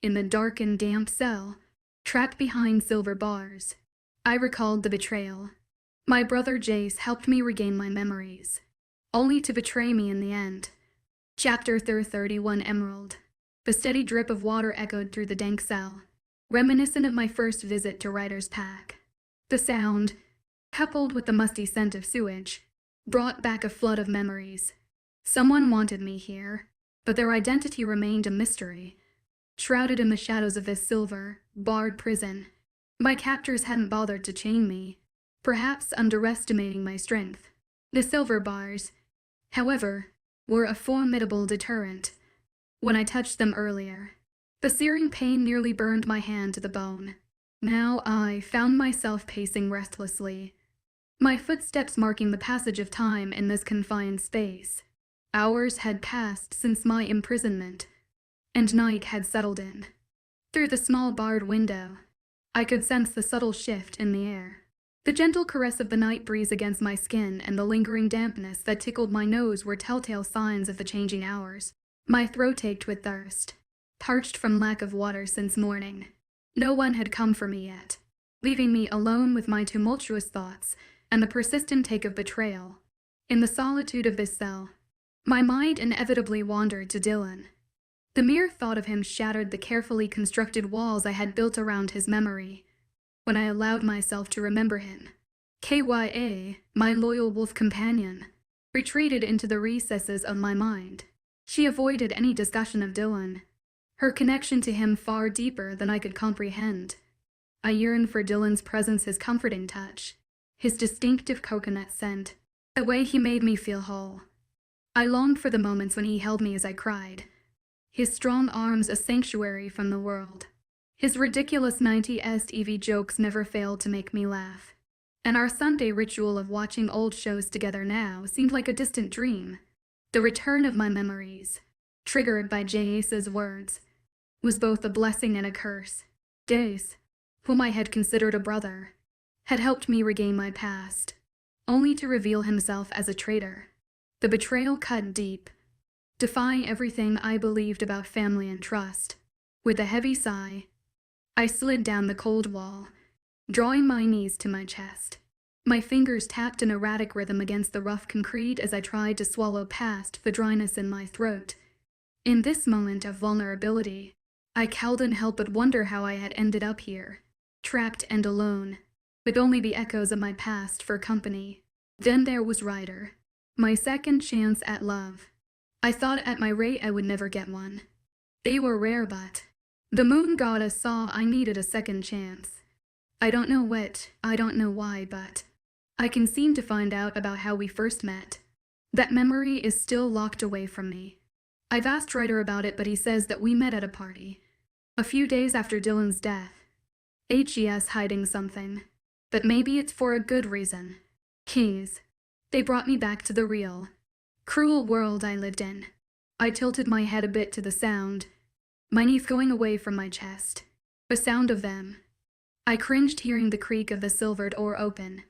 in the dark and damp cell, trapped behind silver bars. I recalled the betrayal. My brother Jace helped me regain my memories, only to betray me in the end. Chapter 31 Emerald. The steady drip of water echoed through the dank cell, reminiscent of my first visit to Writer's Pack. The sound, coupled with the musty scent of sewage, brought back a flood of memories. Someone wanted me here, but their identity remained a mystery. Shrouded in the shadows of this silver, barred prison, my captors hadn't bothered to chain me, perhaps underestimating my strength. The silver bars, however, were a formidable deterrent. When I touched them earlier, the searing pain nearly burned my hand to the bone. Now I found myself pacing restlessly, my footsteps marking the passage of time in this confined space. Hours had passed since my imprisonment, and night had settled in. Through the small barred window, I could sense the subtle shift in the air. The gentle caress of the night breeze against my skin and the lingering dampness that tickled my nose were telltale signs of the changing hours. My throat ached with thirst, parched from lack of water since morning. No one had come for me yet, leaving me alone with my tumultuous thoughts and the persistent ache of betrayal. In the solitude of this cell, my mind inevitably wandered to Dylan. The mere thought of him shattered the carefully constructed walls I had built around his memory. When I allowed myself to remember him, Kya, my loyal wolf companion, retreated into the recesses of my mind. She avoided any discussion of Dylan, her connection to him far deeper than I could comprehend. I yearned for Dylan's presence, his comforting touch, his distinctive coconut scent, the way he made me feel whole. I longed for the moments when he held me as I cried, his strong arms a sanctuary from the world. His ridiculous 90s EV jokes never failed to make me laugh, and our Sunday ritual of watching old shows together now seemed like a distant dream. The return of my memories, triggered by Jace's words, was both a blessing and a curse. Jace, whom I had considered a brother, had helped me regain my past, only to reveal himself as a traitor. The betrayal cut deep, defying everything I believed about family and trust. With a heavy sigh, I slid down the cold wall, drawing my knees to my chest. My fingers tapped an erratic rhythm against the rough concrete as I tried to swallow past the dryness in my throat. In this moment of vulnerability, I couldn't help but wonder how I had ended up here, trapped and alone, with only the echoes of my past for company. Then there was Ryder, my second chance at love. I thought at my rate I would never get one. They were rare, but the moon goddess saw I needed a second chance. I don't know why, but I can seem to find out about how we first met. That memory is still locked away from me. I've asked Ryder about it, but he says that we met at a party, a few days after Dylan's death. HES hiding something, but maybe it's for a good reason. Keys. They brought me back to the real, cruel world I lived in. I tilted my head a bit to the sound, my knees going away from my chest. The sound of them. I cringed hearing the creak of the silvered door open.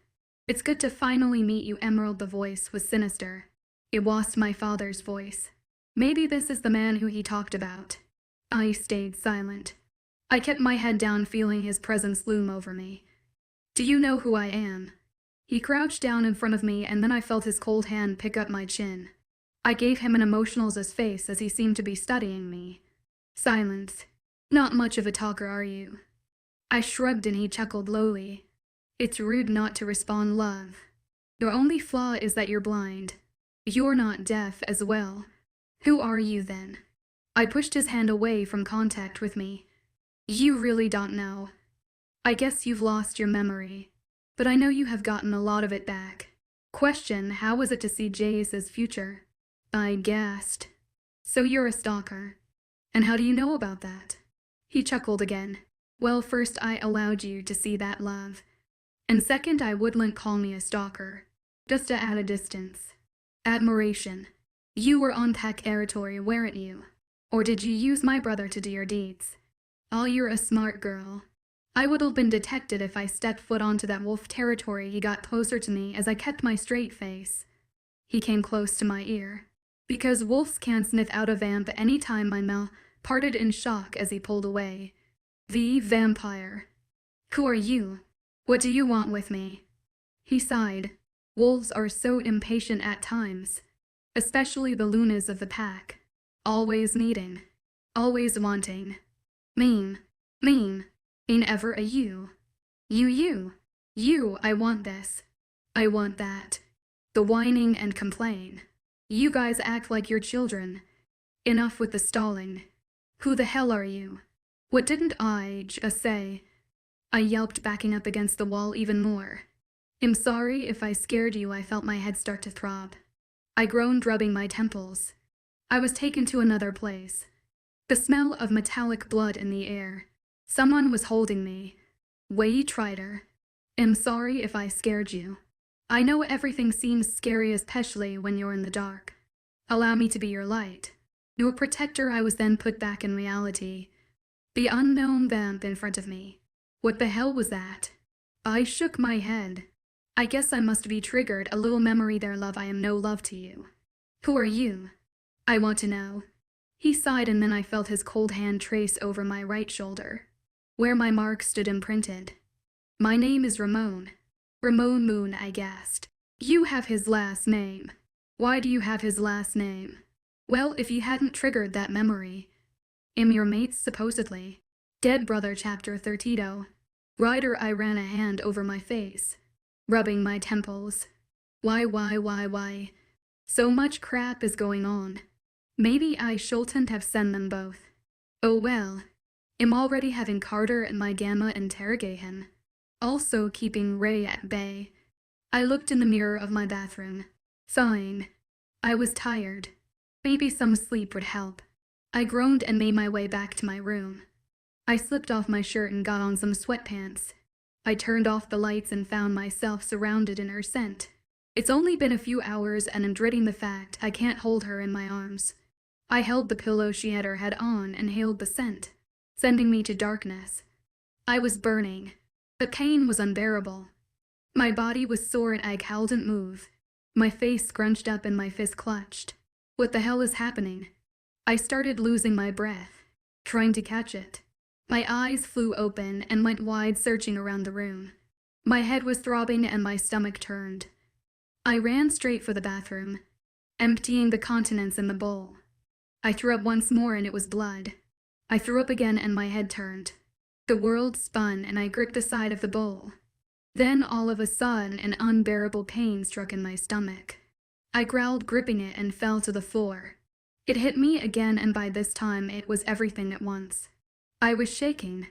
"It's good to finally meet you, Emerald." The voice was sinister. It was my father's voice. Maybe this is the man who he talked about. I stayed silent. I kept my head down, feeling his presence loom over me. "Do you know who I am?" He crouched down in front of me, and then I felt his cold hand pick up my chin. I gave him an emotional face as he seemed to be studying me. Silence. "Not much of a talker, are you?" I shrugged and he chuckled lowly. "It's rude not to respond, love. Your only flaw is that you're blind. You're not deaf as well. Who are you then?" I pushed his hand away from contact with me. "You really don't know. I guess you've lost your memory, but I know you have gotten a lot of it back." Question: how was it to see Jace's future? I gasped. "So you're a stalker. And how do you know about that?" He chuckled again. "Well, first I allowed you to see that, love. And second, I wouldn't call me a stalker. Just to add a distance. Admiration. You were on Pack territory, weren't you? Or did you use my brother to do your deeds? Oh, you're a smart girl. I would have been detected if I stepped foot onto that wolf territory." He got closer to me as I kept my straight face. He came close to my ear. "Because wolves can't sniff out a vamp any time my parted in shock as he pulled away. "The vampire. Who are you? What do you want with me?" He sighed. Wolves are so impatient at times, especially the Lunas of the pack. Always needing, always wanting. Mean, ain't ever a you. You, I want this. I want that. The whining and complain. You guys act like you're children. Enough with the stalling. Who the hell are you? What didn't I just say? I yelped, backing up against the wall even more. I'm sorry if I scared you. I felt my head start to throb. I groaned, rubbing my temples. I was taken to another place. The smell of metallic blood in the air. Someone was holding me. "Way Trider. I'm sorry if I scared you. I know everything seems scary, especially when you're in the dark. Allow me to be your light, your protector." I was then put back in reality. The unknown vamp in front of me. What the hell was that? I shook my head. I guess I must be triggered. A little memory there, love. I am no love to you. Who are you? I want to know. He sighed, and then I felt his cold hand trace over my right shoulder, where my mark stood imprinted. "My name is Ramon. Ramon Moon," I gasped. "You have his last name. Why do you have his last name?" "Well, if you hadn't triggered that memory. Am your mates, supposedly. Dead brother." Chapter 30. Ryder. I ran a hand over my face, rubbing my temples. Why? So much crap is going on. Maybe I shouldn't have sent them both. Oh well. I'm already having Carter and my gamma interrogate him. Also keeping Ray at bay. I looked in the mirror of my bathroom, sighing. I was tired. Maybe some sleep would help. I groaned and made my way back to my room. I slipped off my shirt and got on some sweatpants. I turned off the lights and found myself surrounded in her scent. It's only been a few hours, and I'm dreading the fact I can't hold her in my arms. I held the pillow she had her head on and inhaled the scent, sending me to darkness. I was burning. The pain was unbearable. My body was sore and I couldn't move. My face scrunched up and my fist clutched. What the hell is happening? I started losing my breath, trying to catch it. My eyes flew open and went wide, searching around the room. My head was throbbing and my stomach turned. I ran straight for the bathroom, emptying the contents in the bowl. I threw up once more and it was blood. I threw up again and my head turned. The world spun and I gripped the side of the bowl. Then all of a sudden an unbearable pain struck in my stomach. I growled, gripping it, and fell to the floor. It hit me again, and by this time it was everything at once. I was shaking.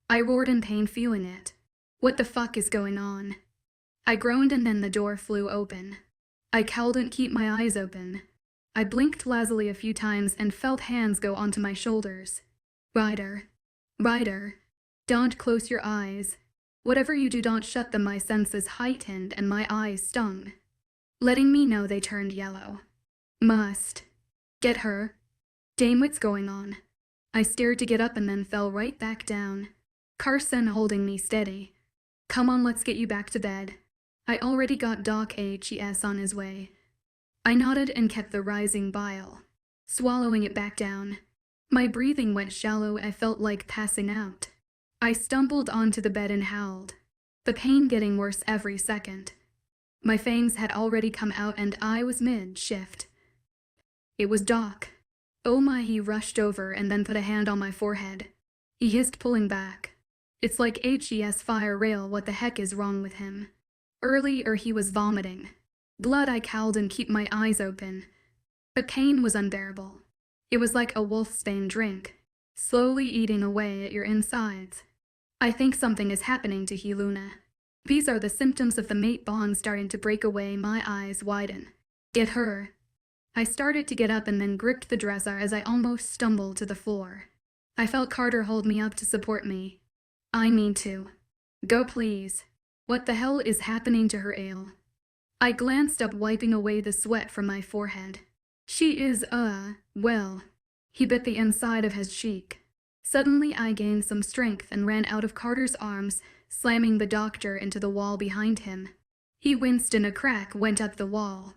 I roared in pain, feeling it. What the fuck is going on? I groaned and then the door flew open. I couldn't keep my eyes open. I blinked lazily a few times and felt hands go onto my shoulders. Ryder, don't close your eyes. Whatever you do, don't shut them. My senses heightened and my eyes stung, letting me know they turned yellow. Must get her. Damn, what's going on? I stared to get up and then fell right back down. Carson holding me steady. Come on, let's get you back to bed. I already got Doc HES on his way. I nodded and kept the rising bile, swallowing it back down. My breathing went shallow. I felt like passing out. I stumbled onto the bed and howled, the pain getting worse every second. My fangs had already come out and I was mid-shift. It was Doc. Oh my, he rushed over and then put a hand on my forehead. He hissed, pulling back. It's like HES fire rail. What the heck is wrong with him? Earlier he was vomiting blood. I cowled and kept my eyes open. The pain was unbearable. It was like a wolfsbane drink, slowly eating away at your insides. I think something is happening to Luna. These are the symptoms of the mate bond starting to break away. My eyes widen. Get her. I started to get up and then gripped the dresser as I almost stumbled to the floor. I felt Carter hold me up to support me. I need to. Go, please. What the hell is happening to her ale? I glanced up, wiping away the sweat from my forehead. She is, well. He bit the inside of his cheek. Suddenly I gained some strength and ran out of Carter's arms, slamming the doctor into the wall behind him. He winced and a crack went up the wall.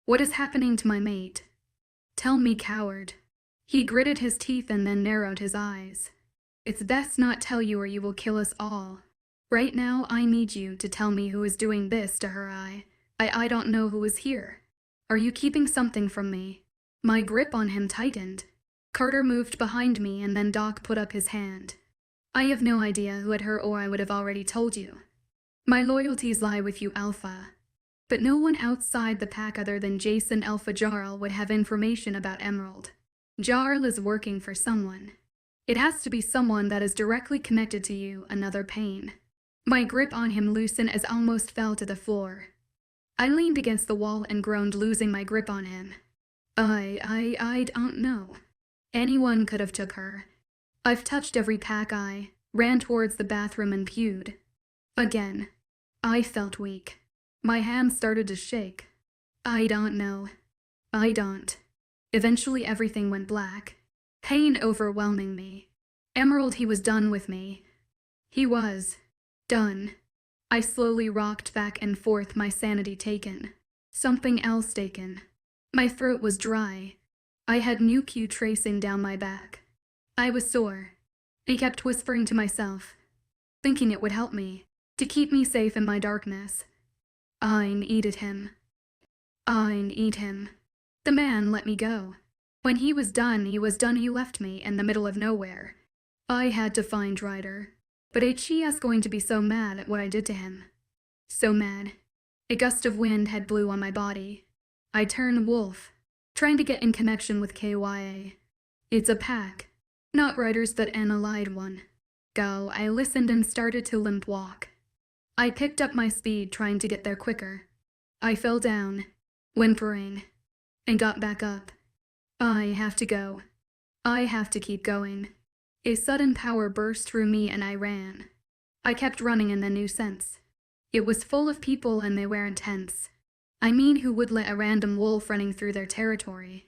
What is happening to my mate? Tell me, coward. He gritted his teeth and then narrowed his eyes. It's best not tell you or you will kill us all. Right now, I need you to tell me who is doing this to her. I don't know who is here. Are you keeping something from me? My grip on him tightened. Carter moved behind me and then Doc put up his hand. I have no idea who had her or I would have already told you. My loyalties lie with you, Alpha. But no one outside the pack other than Jason Alpha Jarl would have information about Emerald. Jarl is working for someone. It has to be someone that is directly connected to you, another Pain. My grip on him loosened as I almost fell to the floor. I leaned against the wall and groaned, losing my grip on him. I don't know. Anyone could have took her. I've touched every pack. I ran towards the bathroom and pewed. Again. I felt weak. My hands started to shake. I don't know. I don't. Eventually everything went black. Pain overwhelming me. Emerald, he was done with me. He was. Done. I slowly rocked back and forth, my sanity taken. Something else taken. My throat was dry. I had mucus tracing down my back. I was sore. I kept whispering to myself, thinking it would help me, to keep me safe in my darkness. I needed him. I need him. The man let me go. When he was done, he left me in the middle of nowhere. I had to find Ryder. But HE's going to be so mad at what I did to him. So mad. A gust of wind had blew on my body. I turned wolf, trying to get in connection with KYA. It's a pack, not Ryder's but an allied one. Go, I listened and started to limp walk. I picked up my speed, trying to get there quicker. I fell down, whimpering, and got back up. I have to go. I have to keep going. A sudden power burst through me and I ran. I kept running in the new sense. It was full of people and they were intense. I mean, who would let a random wolf running through their territory?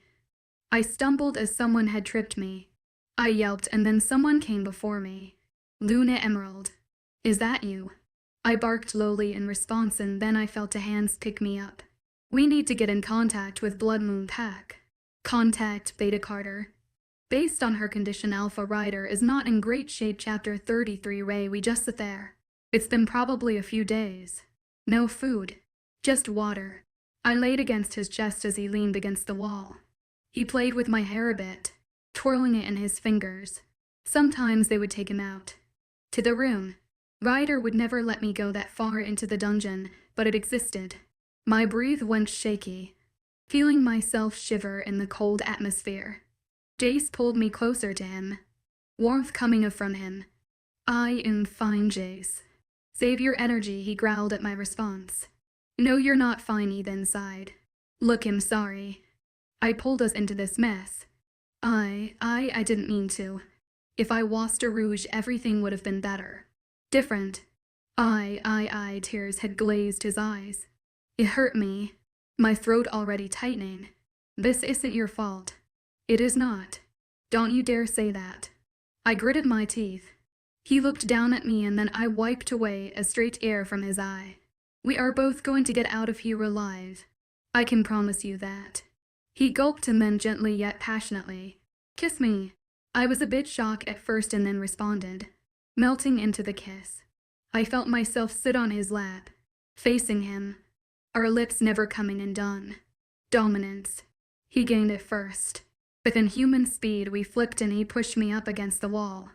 I stumbled as someone had tripped me. I yelped and then someone came before me. Luna Emerald. Is that you? I barked lowly in response and then I felt a hand pick me up. We need to get in contact with Blood Moon Pack. Contact Beta Carter. Based on her condition, Alpha Ryder is not in great shape. Chapter 33. Ray, we just sit there. It's been probably a few days. No food. Just water. I laid against his chest as he leaned against the wall. He played with my hair a bit, twirling it in his fingers. Sometimes they would take him out. To the room. Ryder would never let me go that far into the dungeon, but it existed. My breath went shaky, feeling myself shiver in the cold atmosphere. Jace pulled me closer to him, warmth coming from him. I am fine, Jace. Save your energy, he growled at my response. No, you're not fine, he then sighed. Look, I'm sorry. I pulled us into this mess. I didn't mean to. If I washed a rouge, everything would have been better. Different. Tears had glazed his eyes. It hurt me, my throat already tightening. This isn't your fault. It is not. Don't you dare say that. I gritted my teeth. He looked down at me and then I wiped away a straight air from his eye. We are both going to get out of here alive. I can promise you that. He gulped and then gently yet passionately. Kiss me. I was a bit shocked at first and then responded, melting into the kiss. I felt myself sit on his lap, facing him, our lips never coming undone. Dominance. He gained it first. Within human speed, we flicked and he pushed me up against the wall.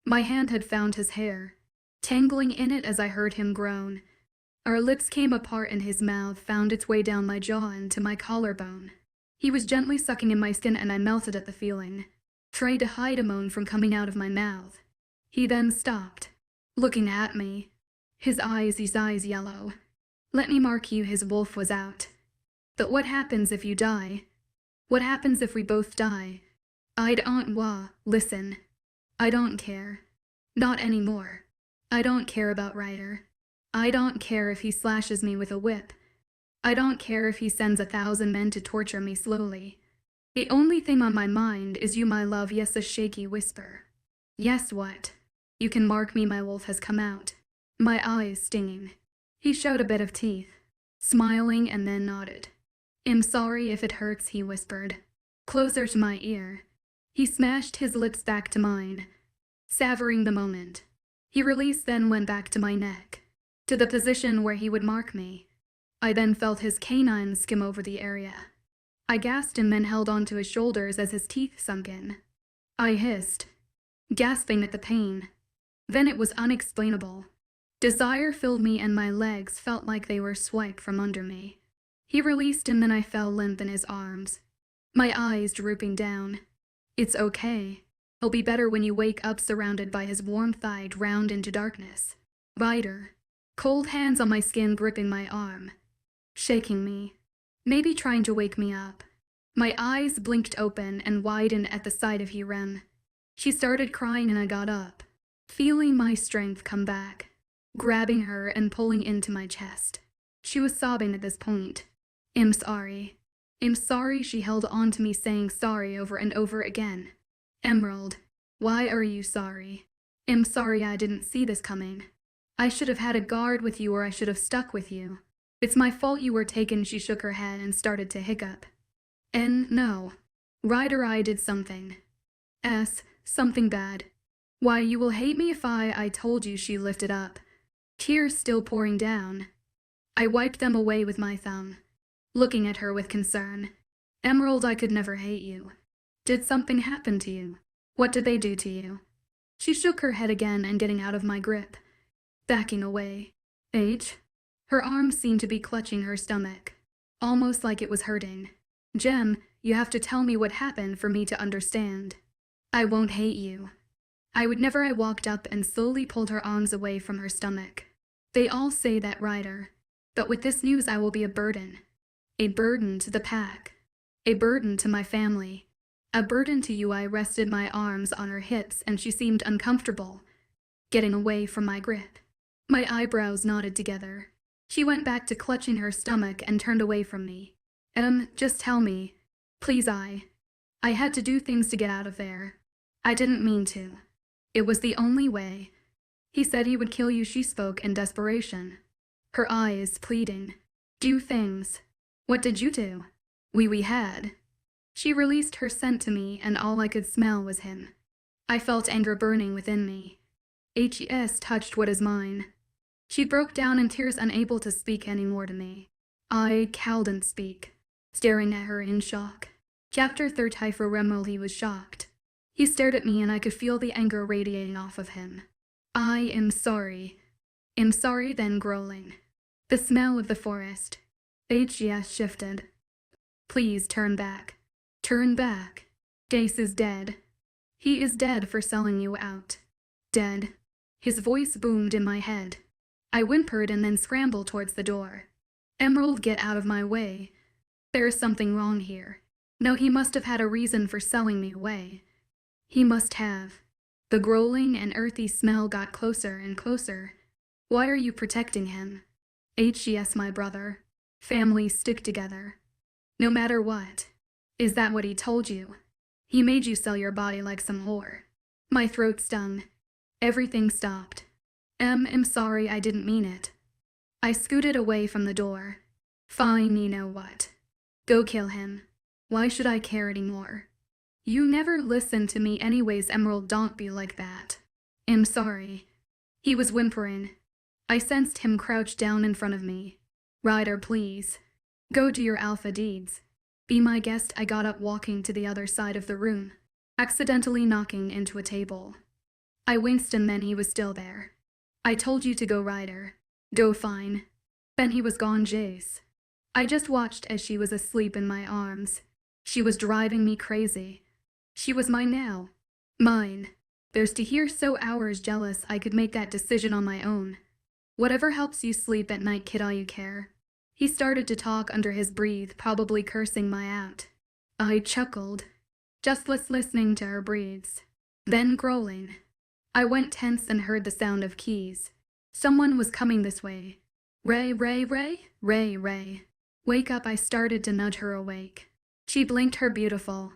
My hand had found his hair, tangling in it as I heard him groan. Our lips came apart and his mouth found its way down my jaw into my collarbone. He was gently sucking in my skin and I melted at the feeling, tried to hide a moan from coming out of my mouth. He then stopped, looking at me, his eyes yellow. Let me mark you, his wolf was out. But what happens if you die? What happens if we both die? Listen. I don't care. Not anymore. I don't care about Ryder. I don't care if he slashes me with a whip. I don't care if he sends 1,000 men to torture me slowly. The only thing on my mind is you, my love. Yes, a shaky whisper. Yes, what? You can mark me, my wolf has come out. My eyes stinging. He showed a bit of teeth, smiling and then nodded. I'm sorry if it hurts, he whispered, closer to my ear. He smashed his lips back to mine, savoring the moment. He released, then went back to my neck, to the position where he would mark me. I then felt his canines skim over the area. I gasped and then held onto his shoulders as his teeth sunk in. I hissed, gasping at the pain. Then it was unexplainable. Desire filled me and my legs felt like they were swiped from under me. He released and then I fell limp in his arms, my eyes drooping down. It's okay. He'll be better when you wake up surrounded by his warm thigh drowned into darkness. Ryder. Cold hands on my skin gripping my arm, shaking me, maybe trying to wake me up. My eyes blinked open and widened at the sight of Hiren. She started crying and I got up, feeling my strength come back, grabbing her and pulling into my chest. She was sobbing at this point. I'm sorry. I'm sorry. She held on to me saying sorry over and over again. Emerald, why are you sorry? I'm sorry I didn't see this coming. I should have had a guard with you or I should have stuck with you. It's my fault you were taken. She shook her head and started to hiccup. No. Ryder, I did something. Something bad. Why, you will hate me if I told you. She lifted up, tears still pouring down. I wiped them away with my thumb, looking at her with concern. Emerald, I could never hate you. Did something happen to you? What did they do to you? She shook her head again and getting out of my grip, backing away. Her arms seemed to be clutching her stomach, almost like it was hurting. Jem, you have to tell me what happened for me to understand. I won't hate you. I would never. I walked up and slowly pulled her arms away from her stomach. They all say that, Ryder. But with this news I will be a burden. A burden to the pack. A burden to my family. A burden to you. I rested my arms on her hips and she seemed uncomfortable, getting away from my grip. My eyebrows knotted together. She went back to clutching her stomach and turned away from me. Just tell me. Please, I had to do things to get out of there. I didn't mean to. It was the only way. He said he would kill you. She spoke in desperation, her eyes pleading. Do things. What did you do? We had. She released her scent to me and all I could smell was him. I felt anger burning within me. Hes touched what is mine. She broke down in tears, unable to speak anymore to me. I cowed and speak, staring at her in shock. Chapter 3. For Remel, he was shocked. He stared at me and I could feel the anger radiating off of him. I am sorry. Am sorry, then growling. The smell of the forest. Hes shifted. Please turn back. Turn back. Jace is dead. He is dead for selling you out. Dead. His voice boomed in my head. I whimpered and then scrambled towards the door. Emerald, get out of my way. There is something wrong here. No, he must have had a reason for selling me away. He must have. The growling and earthy smell got closer and closer. Why are you protecting him? Hes, my brother. Families stick together. No matter what. Is that what he told you? He made you sell your body like some whore. My throat stung. Everything stopped. I'm sorry, I didn't mean it. I scooted away from the door. Fine, you know what? Go kill him. Why should I care anymore? You never listen to me anyways, Emerald, don't be like that. I'm sorry. He was whimpering. I sensed him crouch down in front of me. Ryder, please. Go do your alpha deeds. Be my guest. I got up, walking to the other side of the room, accidentally knocking into a table. I winced and then he was still there. I told you to go, Ryder. Go, fine. Then he was gone. Jace. I just watched as she was asleep in my arms. She was driving me crazy. She was mine now. Mine. There's to hear so hours jealous I could make that decision on my own. Whatever helps you sleep at night, kid, all you care. He started to talk under his breath, probably cursing my out. I chuckled, just listening to her breathes. Then growling. I went tense and heard the sound of keys. Someone was coming this way. Ray. Wake up, I started to nudge her awake. She blinked her beautiful,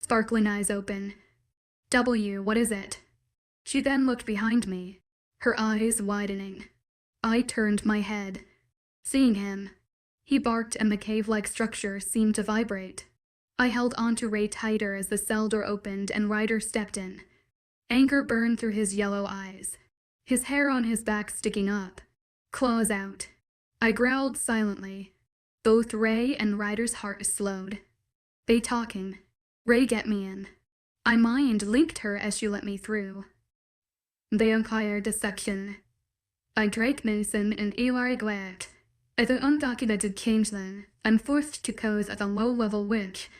sparkling eyes open. What is it? She then looked behind me, her eyes widening. I turned my head, seeing him. He barked and the cave-like structure seemed to vibrate. I held onto Ray tighter as the cell door opened and Ryder stepped in. Anger burned through his yellow eyes, his hair on his back sticking up, claws out. I growled silently. Both Ray and Ryder's heart slowed. They talking. Ray get me in. I mind-linked her as she let me through. They acquired a section. I Drake Mason and Eli Glatt. As an undocumented changeling, I'm forced to pose as a low-level witch.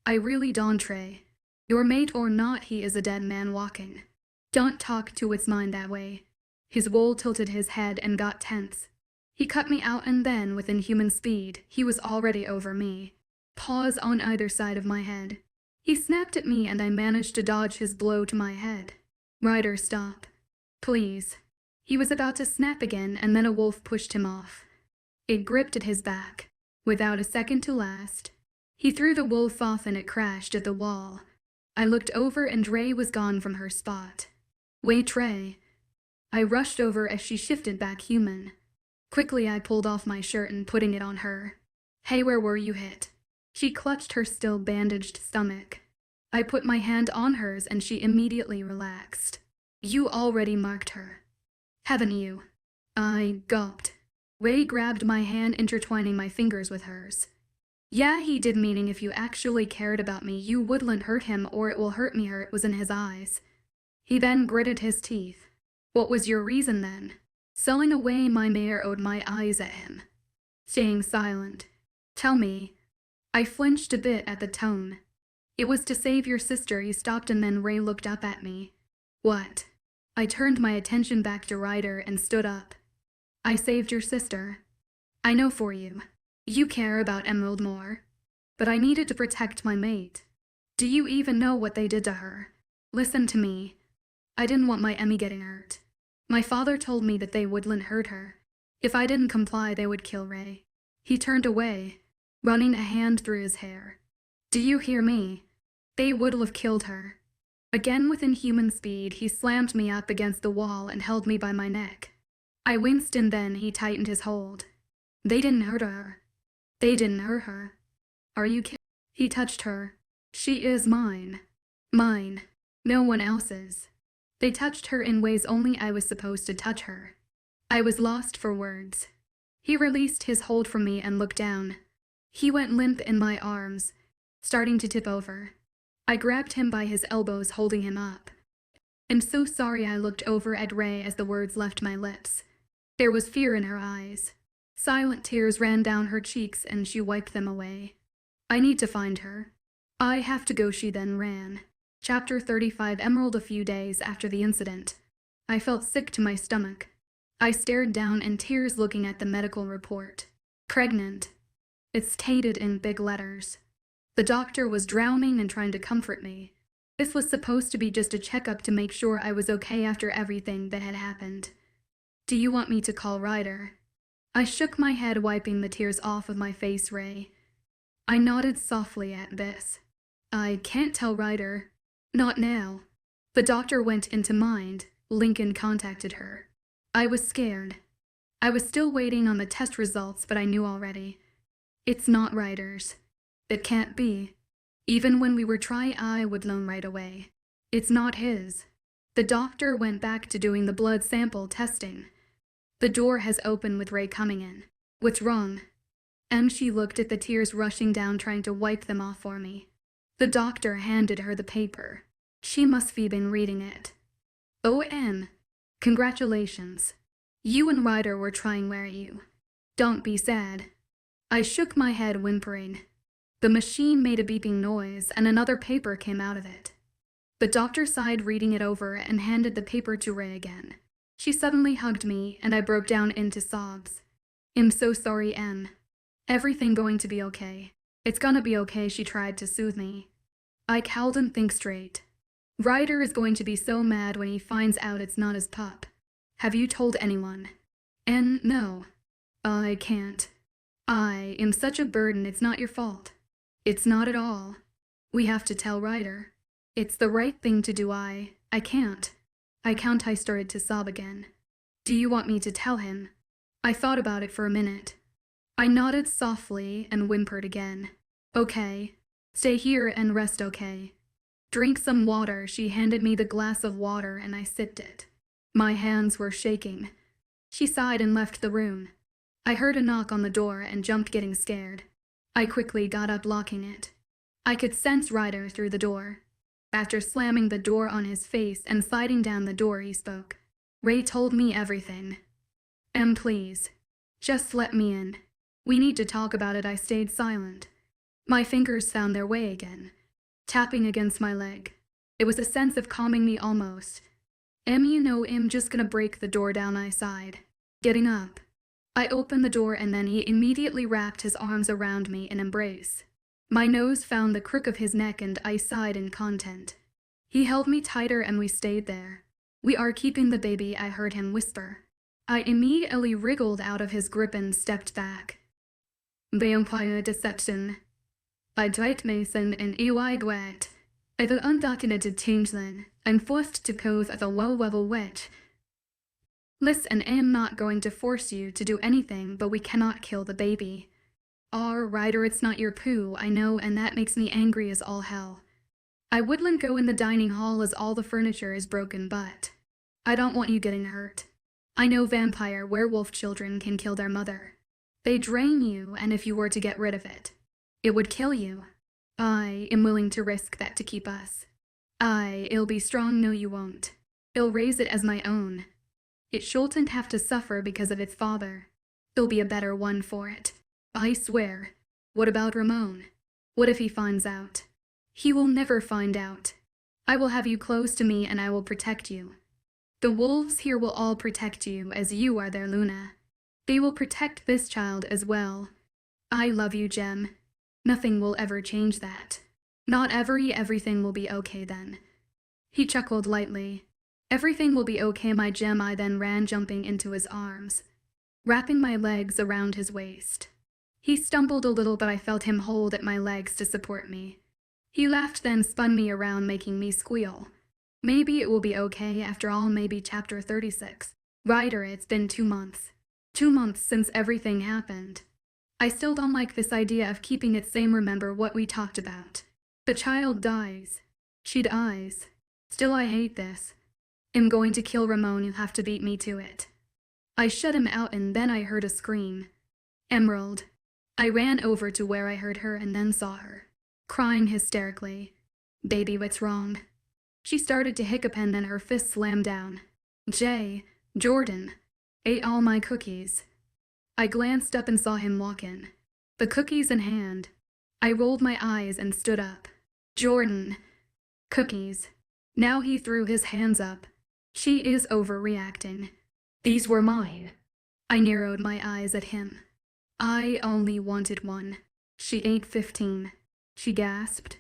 I really don't, Trey. Your mate or not, he is a dead man walking. Don't talk to its mind that way. His wool tilted his head and got tense. He cut me out and then, with inhuman speed, he was already over me. Paws on either side of my head. He snapped at me and I managed to dodge his blow to my head. Ryder, stop. Please. He was about to snap again and then a wolf pushed him off. It gripped at his back. Without a second to last, he threw the wolf off and it crashed at the wall. I looked over and Ray was gone from her spot. Wait, Ray. I rushed over as she shifted back human. Quickly I pulled off my shirt and putting it on her. Hey, where were you hit? She clutched her still bandaged stomach. I put my hand on hers and she immediately relaxed. You already marked her. Haven't you? I gulped. Ray grabbed my hand, intertwining my fingers with hers. Yeah, he did, meaning if you actually cared about me, you wouldn't hurt him or it will hurt me. It was in his eyes. He then gritted his teeth. What was your reason then? Selling away my mare owed my eyes at him. Staying silent. Tell me. I flinched a bit at the tone. It was to save your sister. He stopped and then Ray looked up at me. What? I turned my attention back to Ryder and stood up. I saved your sister. I know for you. You care about Emerald more. But I needed to protect my mate. Do you even know what they did to her? Listen to me. I didn't want my Emmy getting hurt. My father told me that they wouldn't hurt her. If I didn't comply, they would kill Ray. He turned away, running a hand through his hair. Do you hear me? They would have killed her. Again with inhuman speed, he slammed me up against the wall and held me by my neck. I winced and then he tightened his hold. They didn't hurt her. They didn't hurt her. Are you kidding? He touched her. She is mine. Mine. No one else's. They touched her in ways only I was supposed to touch her. I was lost for words. He released his hold from me and looked down. He went limp in my arms, starting to tip over. I grabbed him by his elbows, holding him up. I'm so sorry. I looked over at Ray as the words left my lips. There was fear in her eyes. Silent tears ran down her cheeks and she wiped them away. I need to find her. I have to go. She then ran. Chapter 35. Emerald. A few days after the incident, I felt sick to my stomach. I stared down in tears looking at the medical report. Pregnant. It stated in big letters. The doctor was drowning and trying to comfort me. This was supposed to be just a checkup to make sure I was okay after everything that had happened. Do you want me to call Ryder? I shook my head, wiping the tears off of my face. Ray. I nodded softly at this. I can't tell Ryder. Not now. The doctor went into mind. Lincoln contacted her. I was scared. I was still waiting on the test results, but I knew already. It's not Ryder's. It can't be. Even when we were trying, I would know right away. It's not his. The doctor went back to doing the blood sample testing. The door has opened with Ray coming in. What's wrong? And she looked at the tears rushing down, trying to wipe them off for me. The doctor handed her the paper. She must have been reading it. O.M. Congratulations. You and Ryder were trying, were you? Don't be sad. I shook my head, whimpering. The machine made a beeping noise and another paper came out of it. The doctor sighed, reading it over, and handed the paper to Ray again. She suddenly hugged me and I broke down into sobs. I'm so sorry, Em. Everything going to be okay. It's gonna be okay, she tried to soothe me. I cowled and think straight. Ryder is going to be so mad when he finds out it's not his pup. Have you told anyone? And no. I can't. I am such a burden. It's not your fault. It's not at all. We have to tell Ryder. It's the right thing to do. I can't. I started to sob again. Do you want me to tell him? I thought about it for a minute. I nodded softly and whimpered again. Okay. Stay here and rest, okay? Drink some water. She handed me the glass of water and I sipped it. My hands were shaking. She sighed and left the room. I heard a knock on the door and jumped, getting scared. I quickly got up, locking it. I could sense Ryder through the door. After slamming the door on his face and sliding down the door, he spoke. Ray told me everything. Please. Just let me in. We need to talk about it. I stayed silent. My fingers found their way again, tapping against my leg. It was a sense of calming me almost. You know, I'm just gonna break the door down, I sighed. Getting up. I opened the door and then he immediately wrapped his arms around me in embrace. My nose found the crook of his neck and I sighed in content. He held me tighter and we stayed there. We are keeping the baby, I heard him whisper. I immediately wriggled out of his grip and stepped back. Vampire deception. I Dwight Mason and E.Y. Gwet. I the undocumented changeling. I'm forced to pose as a low-level witch. Listen, I'm not going to force you to do anything, but we cannot kill the baby. Ryder, it's not your poo, I know, and that makes me angry as all hell. I wouldn't go in the dining hall as all the furniture is broken, but I don't want you getting hurt. I know vampire werewolf children can kill their mother. They drain you, and if you were to get rid of it, it would kill you. I am willing to risk that to keep us. It'll be strong, no you won't. I'll raise it as my own. It shouldn't have to suffer because of its father. There'll be a better one for it. I swear. What about Ramon? What if he finds out? He will never find out. I will have you close to me and I will protect you. The wolves here will all protect you as you are their Luna. They will protect this child as well. I love you, Gem. Nothing will ever change that. Not everything will be okay then. He chuckled lightly. Everything will be okay, my Gem. I then ran, jumping into his arms, wrapping my legs around his waist. He stumbled a little, but I felt him hold at my legs to support me. He laughed, then spun me around, making me squeal. Maybe it will be okay after all. Maybe. Chapter 36. Ryder, it's been 2 months. 2 months since everything happened. I still don't like this idea of keeping it same. Remember what we talked about. The child dies. She dies. Still, I hate this. I'm going to kill Ramon. You'll have to beat me to it. I shut him out and then I heard a scream. Emerald. I ran over to where I heard her and then saw her, crying hysterically. Baby, what's wrong? She started to hiccup and then her fist slammed down. Jordan ate all my cookies. I glanced up and saw him walk in, the cookies in hand. I rolled my eyes and stood up. Jordan. Cookies. Now he threw his hands up. She is overreacting. These were mine. I narrowed my eyes at him. I only wanted one. She ate 15. She gasped.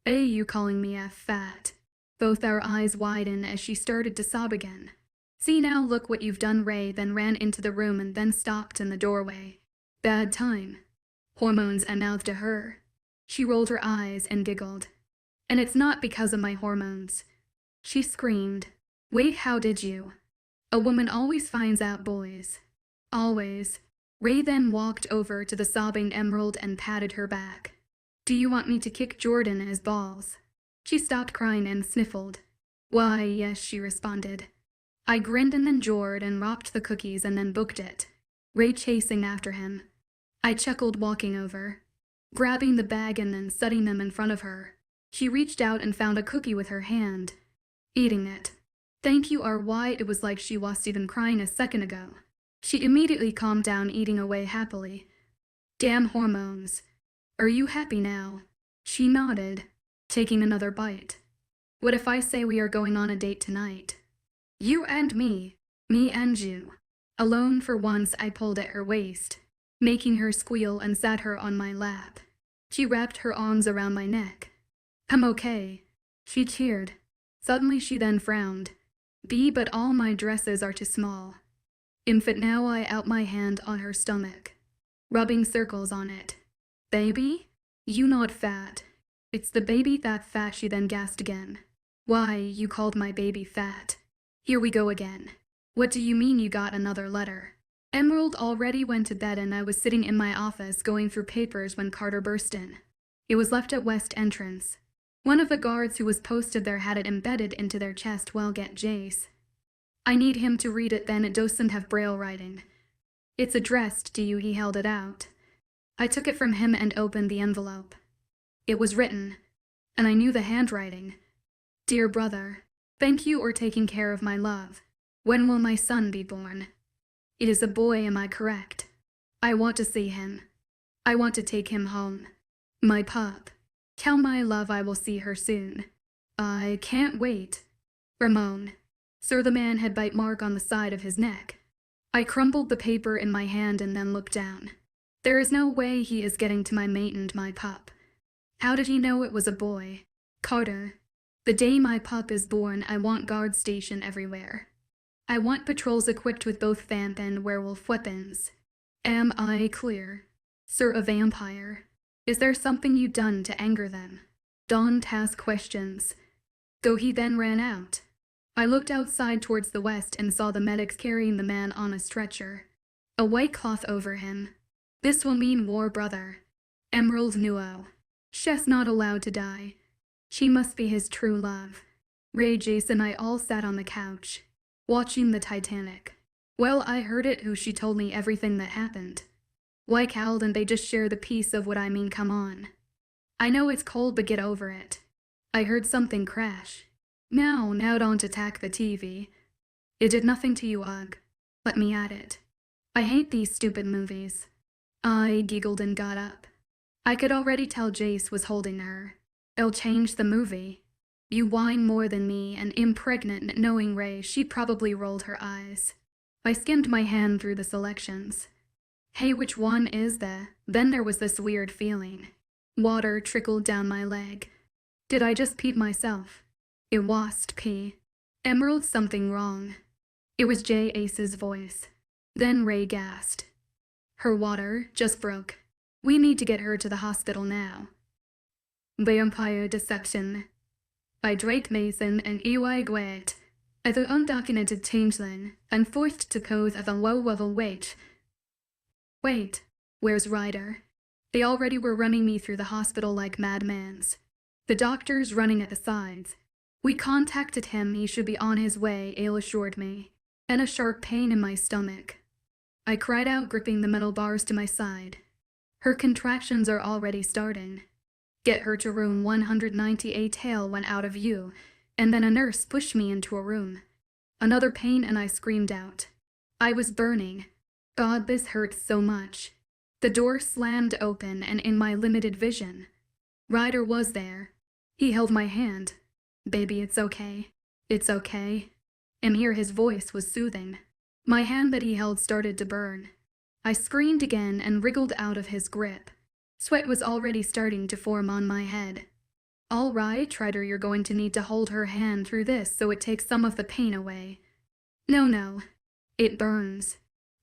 You calling me a fat? Both our eyes widened as she started to sob again. See now, look what you've done. Ray then ran into the room and then stopped in the doorway. Bad time. Hormones, announced to her. She rolled her eyes and giggled. And it's not because of my hormones. She screamed. Wait, how did you? A woman always finds out, boys. Always. Ray then walked over to the sobbing Emerald and patted her back. Do you want me to kick Jordan in his balls? She stopped crying and sniffled. Why, yes, she responded. I grinned and then Jordan wrapped the cookies and then booked it. Ray chasing after him. I chuckled, walking over, grabbing the bag and then setting them in front of her. She reached out and found a cookie with her hand, eating it. Thank you, RY. It was like she was even crying a second ago. She immediately calmed down, eating away happily. Damn hormones. Are you happy now? She nodded, taking another bite. What if I say we are going on a date tonight? You and me and you. Alone for once. I pulled at her waist, making her squeal, and sat her on my lap. She wrapped her arms around my neck. I'm okay. She cheered. Suddenly she then frowned. But all my dresses are too small. Infant. Now I out my hand on her stomach, rubbing circles on it. Baby? You not fat. It's the baby that fat. She then gasped again. Why, you called my baby fat? Here we go again. What do you mean you got another letter? Emerald already went to bed and I was sitting in my office going through papers when Carter burst in. It was left at west entrance. One of the guards who was posted there had it embedded into their chest. Well, get Jace. I need him to read it, then it doesn't have braille writing. It's addressed to you. He held it out. I took it from him and opened the envelope. It was written, and I knew the handwriting. Dear brother, thank you for taking care of my love. When will my son be born? It is a boy, am I correct? I want to see him. I want to take him home. My pup. Tell my love I will see her soon. I can't wait. Ramon. Sir, the man had bite mark on the side of his neck. I crumbled the paper in my hand and then looked down. There is no way he is getting to my mate and my pup. How did he know it was a boy? Carter. The day my pup is born, I want guards stationed everywhere. I want patrols equipped with both vamp and werewolf weapons. Am I clear? Sir, a vampire. Is there something you've done to anger them? Don't ask questions. Though he then ran out. I looked outside towards the west and saw the medics carrying the man on a stretcher. A white cloth over him. This will mean war, brother. Emerald Nuo. She's not allowed to die. She must be his true love. Ray, Jace, and I all sat on the couch, watching the Titanic. Well, I heard it who she told me everything that happened. Why cowled and they just share the piece of what I mean, come on. I know it's cold, but get over it. I heard something crash. Now don't attack the TV. It did nothing to you, Ugg. Let me at it. I hate these stupid movies. I giggled and got up. I could already tell Jace was holding her. It'll change the movie. You whine more than me, and impregnant, knowing Ray, she probably rolled her eyes. I skimmed my hand through the selections. Hey, which one is the? Then there was this weird feeling. Water trickled down my leg. Did I just pee myself? It wasn't pee. Emerald, something wrong. It was J. Ace's voice. Then Ray gasped. Her water just broke. We need to get her to the hospital now. Vampire Deception by Drake Mason and E.Y. Gwitt. As an undocumented changeling, I'm forced to pose as a low-level wait. Wait, where's Ryder? They already were running me through the hospital like madmans. The doctor's running at the sides. We contacted him, he should be on his way, Ale assured me, and a sharp pain in my stomach. I cried out, gripping the metal bars to my side. Her contractions are already starting. Get her to room 198. Hale went out of view, and then a nurse pushed me into a room. Another pain and I screamed out. I was burning. God, this hurts so much. The door slammed open and in my limited vision, Ryder was there. He held my hand. Baby, it's okay. It's okay. And here his voice was soothing. My hand that he held started to burn. I screamed again and wriggled out of his grip. Sweat was already starting to form on my head. All right, Ryder, you're going to need to hold her hand through this so it takes some of the pain away. No. It burns.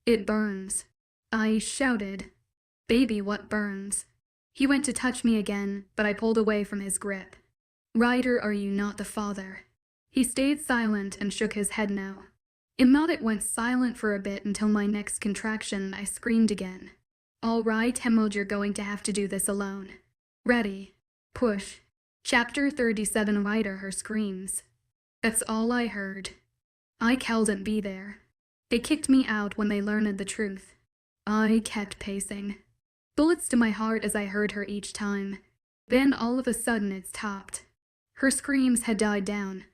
It burns. I shouted. Baby, what burns? He went to touch me again, but I pulled away from his grip. Ryder, are you not the father? He stayed silent and shook his head no. It went silent for a bit until my next contraction. I screamed again. All right, Emerald, you're going to have to do this alone. Ready. Push. Chapter 37. Ryder, her screams. That's all I heard. I couldn't be there. They kicked me out when they learned the truth. I kept pacing. Bullets to my heart as I heard her each time. Then all of a sudden it stopped. Her screams had died down.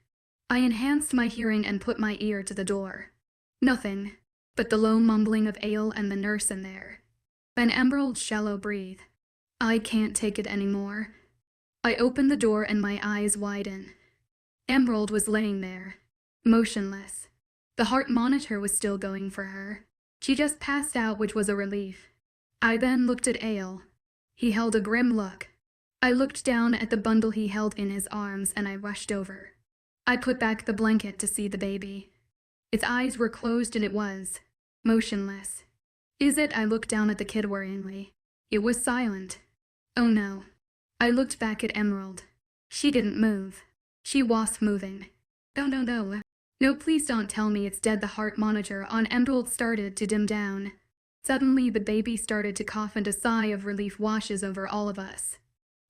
I enhanced my hearing and put my ear to the door. Nothing, but the low mumbling of Ale and the nurse in there. Then Emerald's shallow breathe. I can't take it anymore. I opened the door and my eyes widened. Emerald was laying there, motionless. The heart monitor was still going for her. She just passed out, which was a relief. I then looked at Ale. He held a grim look. I looked down at the bundle he held in his arms and I rushed over. I put back the blanket to see the baby. Its eyes were closed and it was motionless. Is it? I looked down at the kid worryingly. It was silent. Oh no. I looked back at Emerald. She didn't move. She was moving. No. No, please don't tell me it's dead. The heart monitor on Emerald started to dim down. Suddenly the baby started to cough and a sigh of relief washes over all of us.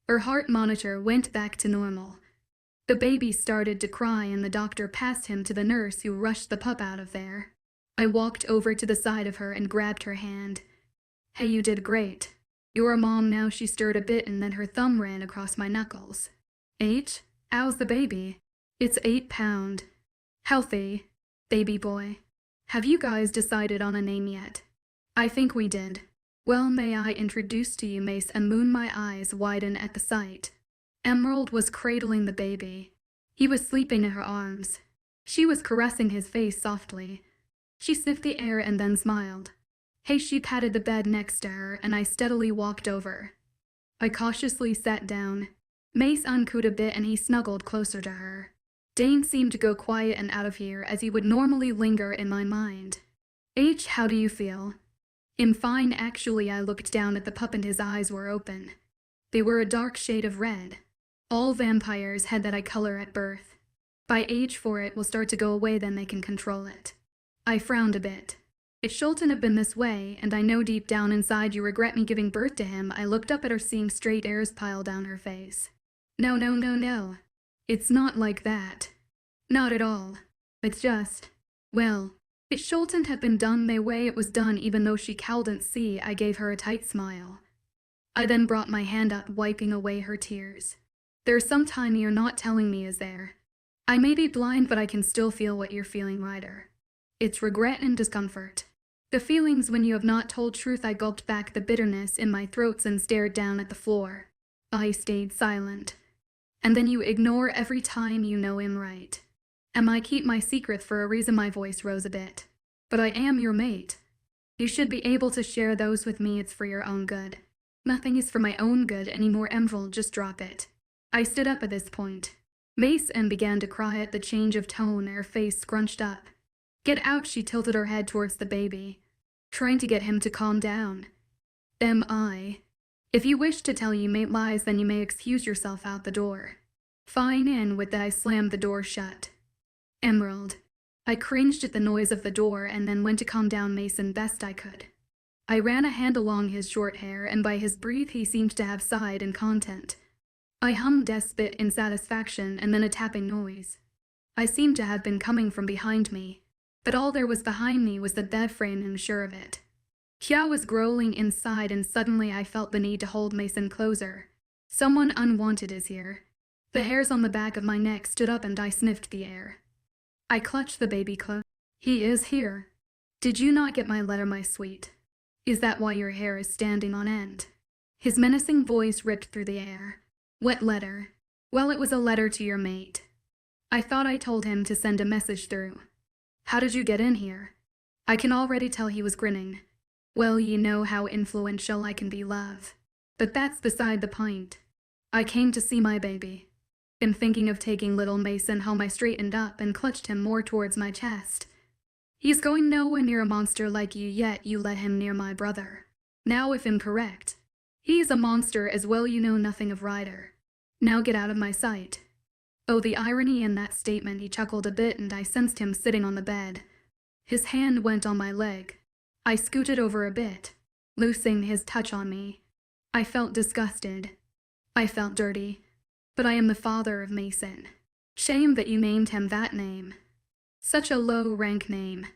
Her heart monitor went back to normal. The baby started to cry and the doctor passed him to the nurse who rushed the pup out of there. I walked over to the side of her and grabbed her hand. "Hey, you did great. You're a mom now." She stirred a bit and then her thumb ran across my knuckles. 8? How's the baby? It's 8 pound. Healthy. Baby boy. Have you guys decided on a name yet? I think we did. Well, may I introduce to you Mace and Moon? My eyes widen at the sight. Emerald was cradling the baby. He was sleeping in her arms. She was caressing his face softly. She sniffed the air and then smiled. Hey, she patted the bed next to her and I steadily walked over. I cautiously sat down. Mace uncooed a bit and he snuggled closer to her. Dane seemed to go quiet and out of here as he would normally linger in my mind. H, how do you feel? I'm fine actually. I looked down at the pup and his eyes were open. They were a dark shade of red. All vampires had that eye color at birth. By age 4 it will start to go away, then they can control it. I frowned a bit. It shouldn't have been this way, and I know deep down inside you regret me giving birth to him. I looked up at her, seeing straight hairs pile down her face. No. It's not like that. Not at all. It's just, well, it shouldn't have been done the way it was done. Even though she couldn't see, I gave her a tight smile. I then brought my hand up, wiping away her tears. There's some time you're not telling me, is there? I may be blind, but I can still feel what you're feeling, Ryder. It's regret and discomfort. The feelings when you have not told truth. I gulped back the bitterness in my throat and stared down at the floor. I stayed silent. And then you ignore every time you know I'm right. And I keep my secret for a reason. My voice rose a bit. But I am your mate. You should be able to share those with me. It's for your own good. Nothing is for my own good anymore, Emerald, just drop it. I stood up at this point. Mace and began to cry at the change of tone. Her face scrunched up. Get out, she tilted her head towards the baby, trying to get him to calm down. I. If you wish to tell you mate lies, then you may excuse yourself out the door. Fine, and with that I slammed the door shut. Emerald. I cringed at the noise of the door and then went to calm down Mason best I could. I ran a hand along his short hair, and by his breath he seemed to have sighed in content. I hummed despot in satisfaction and then a tapping noise. I seemed to have been coming from behind me, but all there was behind me was the bed frame, and sure of it. Kya was growling inside, and suddenly I felt the need to hold Mason closer. Someone unwanted is here. The hairs on the back of my neck stood up and I sniffed the air. I clutched the baby close. He is here. Did you not get my letter, my sweet? Is that why your hair is standing on end? His menacing voice ripped through the air. What letter? Well, it was a letter to your mate. I thought I told him to send a message through. How did you get in here? I can already tell he was grinning. Well, you know how influential I can be, love. But that's beside the point. I came to see my baby. I'm thinking of taking little Mason home. I straightened up and clutched him more towards my chest. He's going nowhere near a monster like you, yet you let him near my brother. Now if I'm correct, he's a monster as well. You know nothing of Ryder. Now get out of my sight. Oh, the irony in that statement. He chuckled a bit and I sensed him sitting on the bed. His hand went on my leg. I scooted over a bit, loosening his touch on me. I felt disgusted. I felt dirty. But I am the father of Mason. Shame that you named him that name. Such a low-rank name.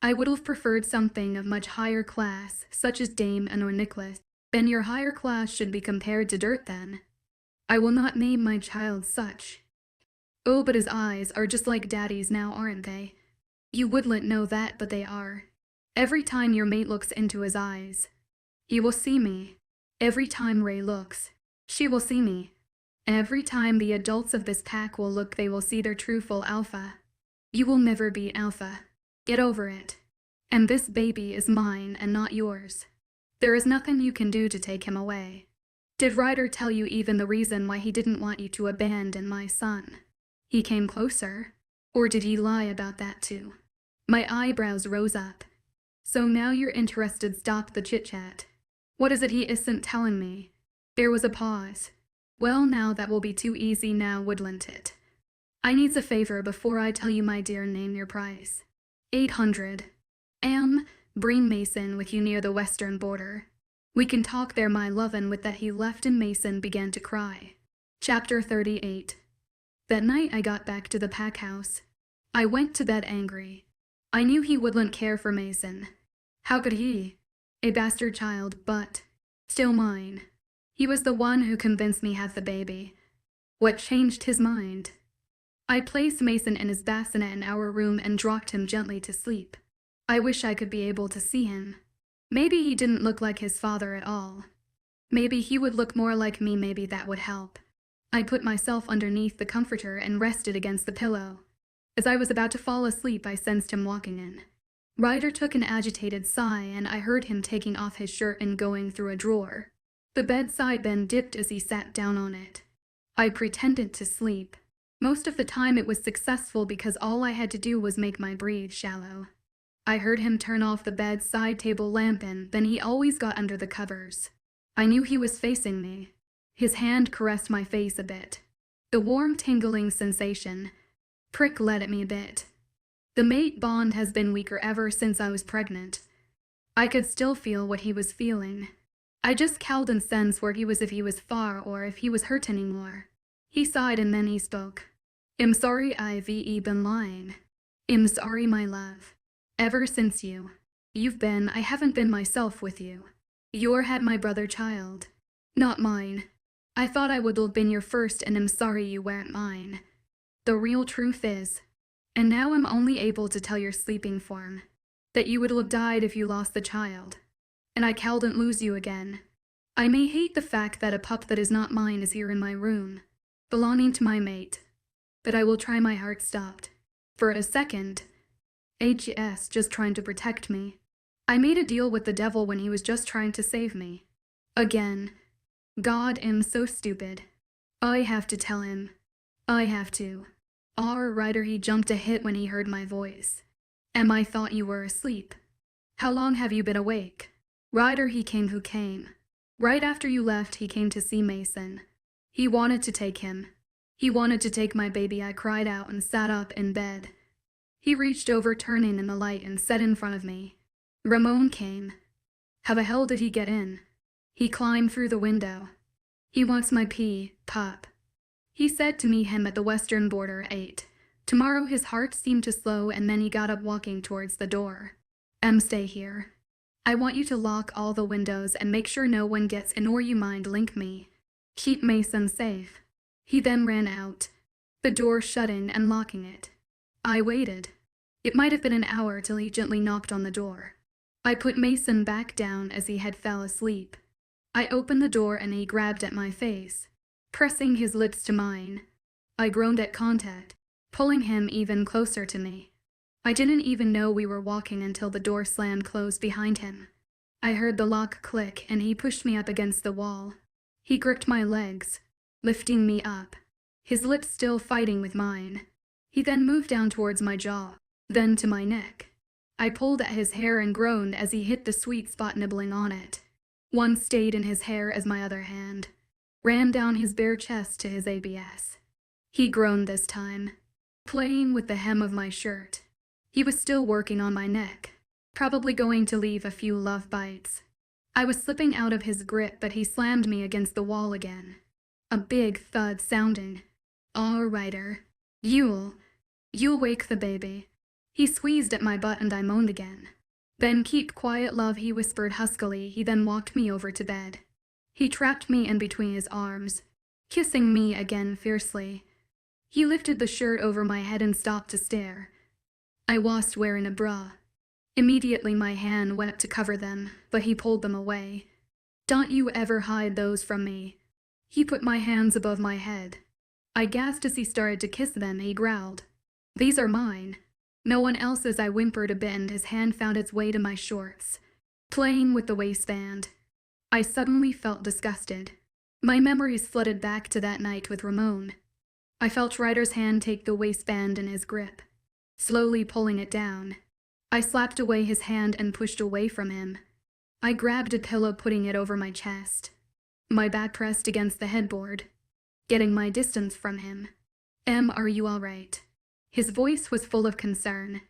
I would have preferred something of much higher class, such as Dame or Nicholas. Then your higher class should be compared to dirt then. I will not name my child such. Oh, but his eyes are just like Daddy's now, aren't they? You wouldn't know that, but they are. Every time your mate looks into his eyes, he will see me. Every time Ray looks, she will see me. Every time the adults of this pack will look, they will see their true full alpha. You will never be alpha. Get over it. And this baby is mine and not yours. There is nothing you can do to take him away. Did Ryder tell you even the reason why he didn't want you to abandon my son? He came closer. Or did he lie about that too? My eyebrows rose up. So now you're interested. Stop the chit-chat. What is it he isn't telling me? There was a pause. Well, now that will be too easy now, wouldn't it? I needs a favor before I tell you, my dear. Name your price. 800. Bring Mason with you near the western border. We can talk there, my love, and with that he left and Mason began to cry. Chapter 38. That night I got back to the pack house. I went to bed angry. I knew he wouldn't care for Mason. How could he? A bastard child, but still mine. He was the one who convinced me have the baby. What changed his mind? I placed Mason in his bassinet in our room and rocked him gently to sleep. I wish I could be able to see him. Maybe he didn't look like his father at all. Maybe he would look more like me, maybe that would help. I put myself underneath the comforter and rested against the pillow. As I was about to fall asleep, I sensed him walking in. Ryder took an agitated sigh, and I heard him taking off his shirt and going through a drawer. The bedside bin dipped as he sat down on it. I pretended to sleep. Most of the time it was successful because all I had to do was make my breathe shallow. I heard him turn off the bedside table lamp, and then he always got under the covers. I knew he was facing me. His hand caressed my face a bit. The warm, tingling sensation. Prick led at me a bit. The mate bond has been weaker ever since I was pregnant. I could still feel what he was feeling. I just cowed and sensed where he was, if he was far or if he was hurt anymore. He sighed and then he spoke. "I'm sorry I've been lying. I'm sorry, my love. Ever since I haven't been myself with you. You're had my brother child, not mine. I thought I would have been your first, and I'm sorry you weren't mine. The real truth is, and now I'm only able to tell your sleeping form, that you would have died if you lost the child, and I can't lose you again. I may hate the fact that a pup that is not mine is here in my room, belonging to my mate, but I will try." My heart stopped. For a second. H.S. just trying to protect me. I made a deal with the devil when he was just trying to save me. Again. God, I'm so stupid. I have to tell him. I have to. Ryder, he jumped a hit when he heard my voice. I thought you were asleep. How long have you been awake? Ryder, he came who came. Right after you left, he came to see Mason. He wanted to take him. He wanted to take my baby. I cried out and sat up in bed. He reached over, turning in the light, and sat in front of me. Ramon came. How the hell did he get in? He climbed through the window. He wants my pup. He said to me him at the western border 8. Tomorrow. His heart seemed to slow, and then he got up, walking towards the door. Stay here. I want you to lock all the windows and make sure no one gets in, or you mind link me. Keep Mason safe. He then ran out, the door shutting and locking it. I waited. It might have been an hour till he gently knocked on the door. I put Mason back down as he had fell asleep. I opened the door and he grabbed at my face, pressing his lips to mine. I groaned at contact, pulling him even closer to me. I didn't even know we were walking until the door slammed closed behind him. I heard the lock click and he pushed me up against the wall. He gripped my legs, lifting me up, his lips still fighting with mine. He then moved down towards my jaw, then to my neck. I pulled at his hair and groaned as he hit the sweet spot, nibbling on it. One stayed in his hair as my other hand ran down his bare chest to his abs. He groaned this time, playing with the hem of my shirt. He was still working on my neck, probably going to leave a few love bites. I was slipping out of his grip, but he slammed me against the wall again. A big thud sounding. Ryder, you'll wake the baby. He squeezed at my butt and I moaned again. Then keep quiet, love, he whispered huskily. He then walked me over to bed. He trapped me in between his arms, kissing me again fiercely. He lifted the shirt over my head and stopped to stare. I was wearing a bra. Immediately my hand went up to cover them, but he pulled them away. Don't you ever hide those from me. He put my hands above my head. I gasped as he started to kiss them. He growled, "These are mine. No one else's." I whimpered a bit and his hand found its way to my shorts, playing with the waistband. I suddenly felt disgusted. My memories flooded back to that night with Ramon. I felt Ryder's hand take the waistband in his grip, slowly pulling it down. I slapped away his hand and pushed away from him. I grabbed a pillow, putting it over my chest, my back pressed against the headboard, getting my distance from him. Are you all right?" His voice was full of concern.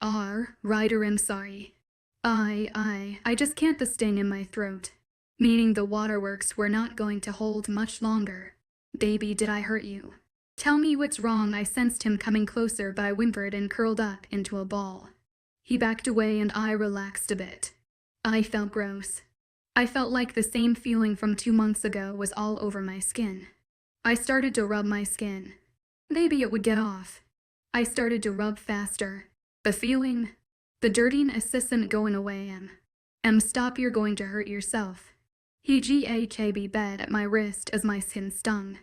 Ryder, I'm sorry. I just can't, the sting in my throat. meaning the waterworks were not going to hold much longer. Baby, did I hurt you? Tell me what's wrong. I sensed him coming closer, but I whimpered and curled up into a ball. He backed away and I relaxed a bit. I felt gross. I felt like the same feeling from 2 months ago was all over my skin. I started to rub my skin. Maybe it would get off. I started to rub faster. The feeling, the dirtiness isn't going away. Stop, you're going to hurt yourself. He gave bed at my wrist as my skin stung.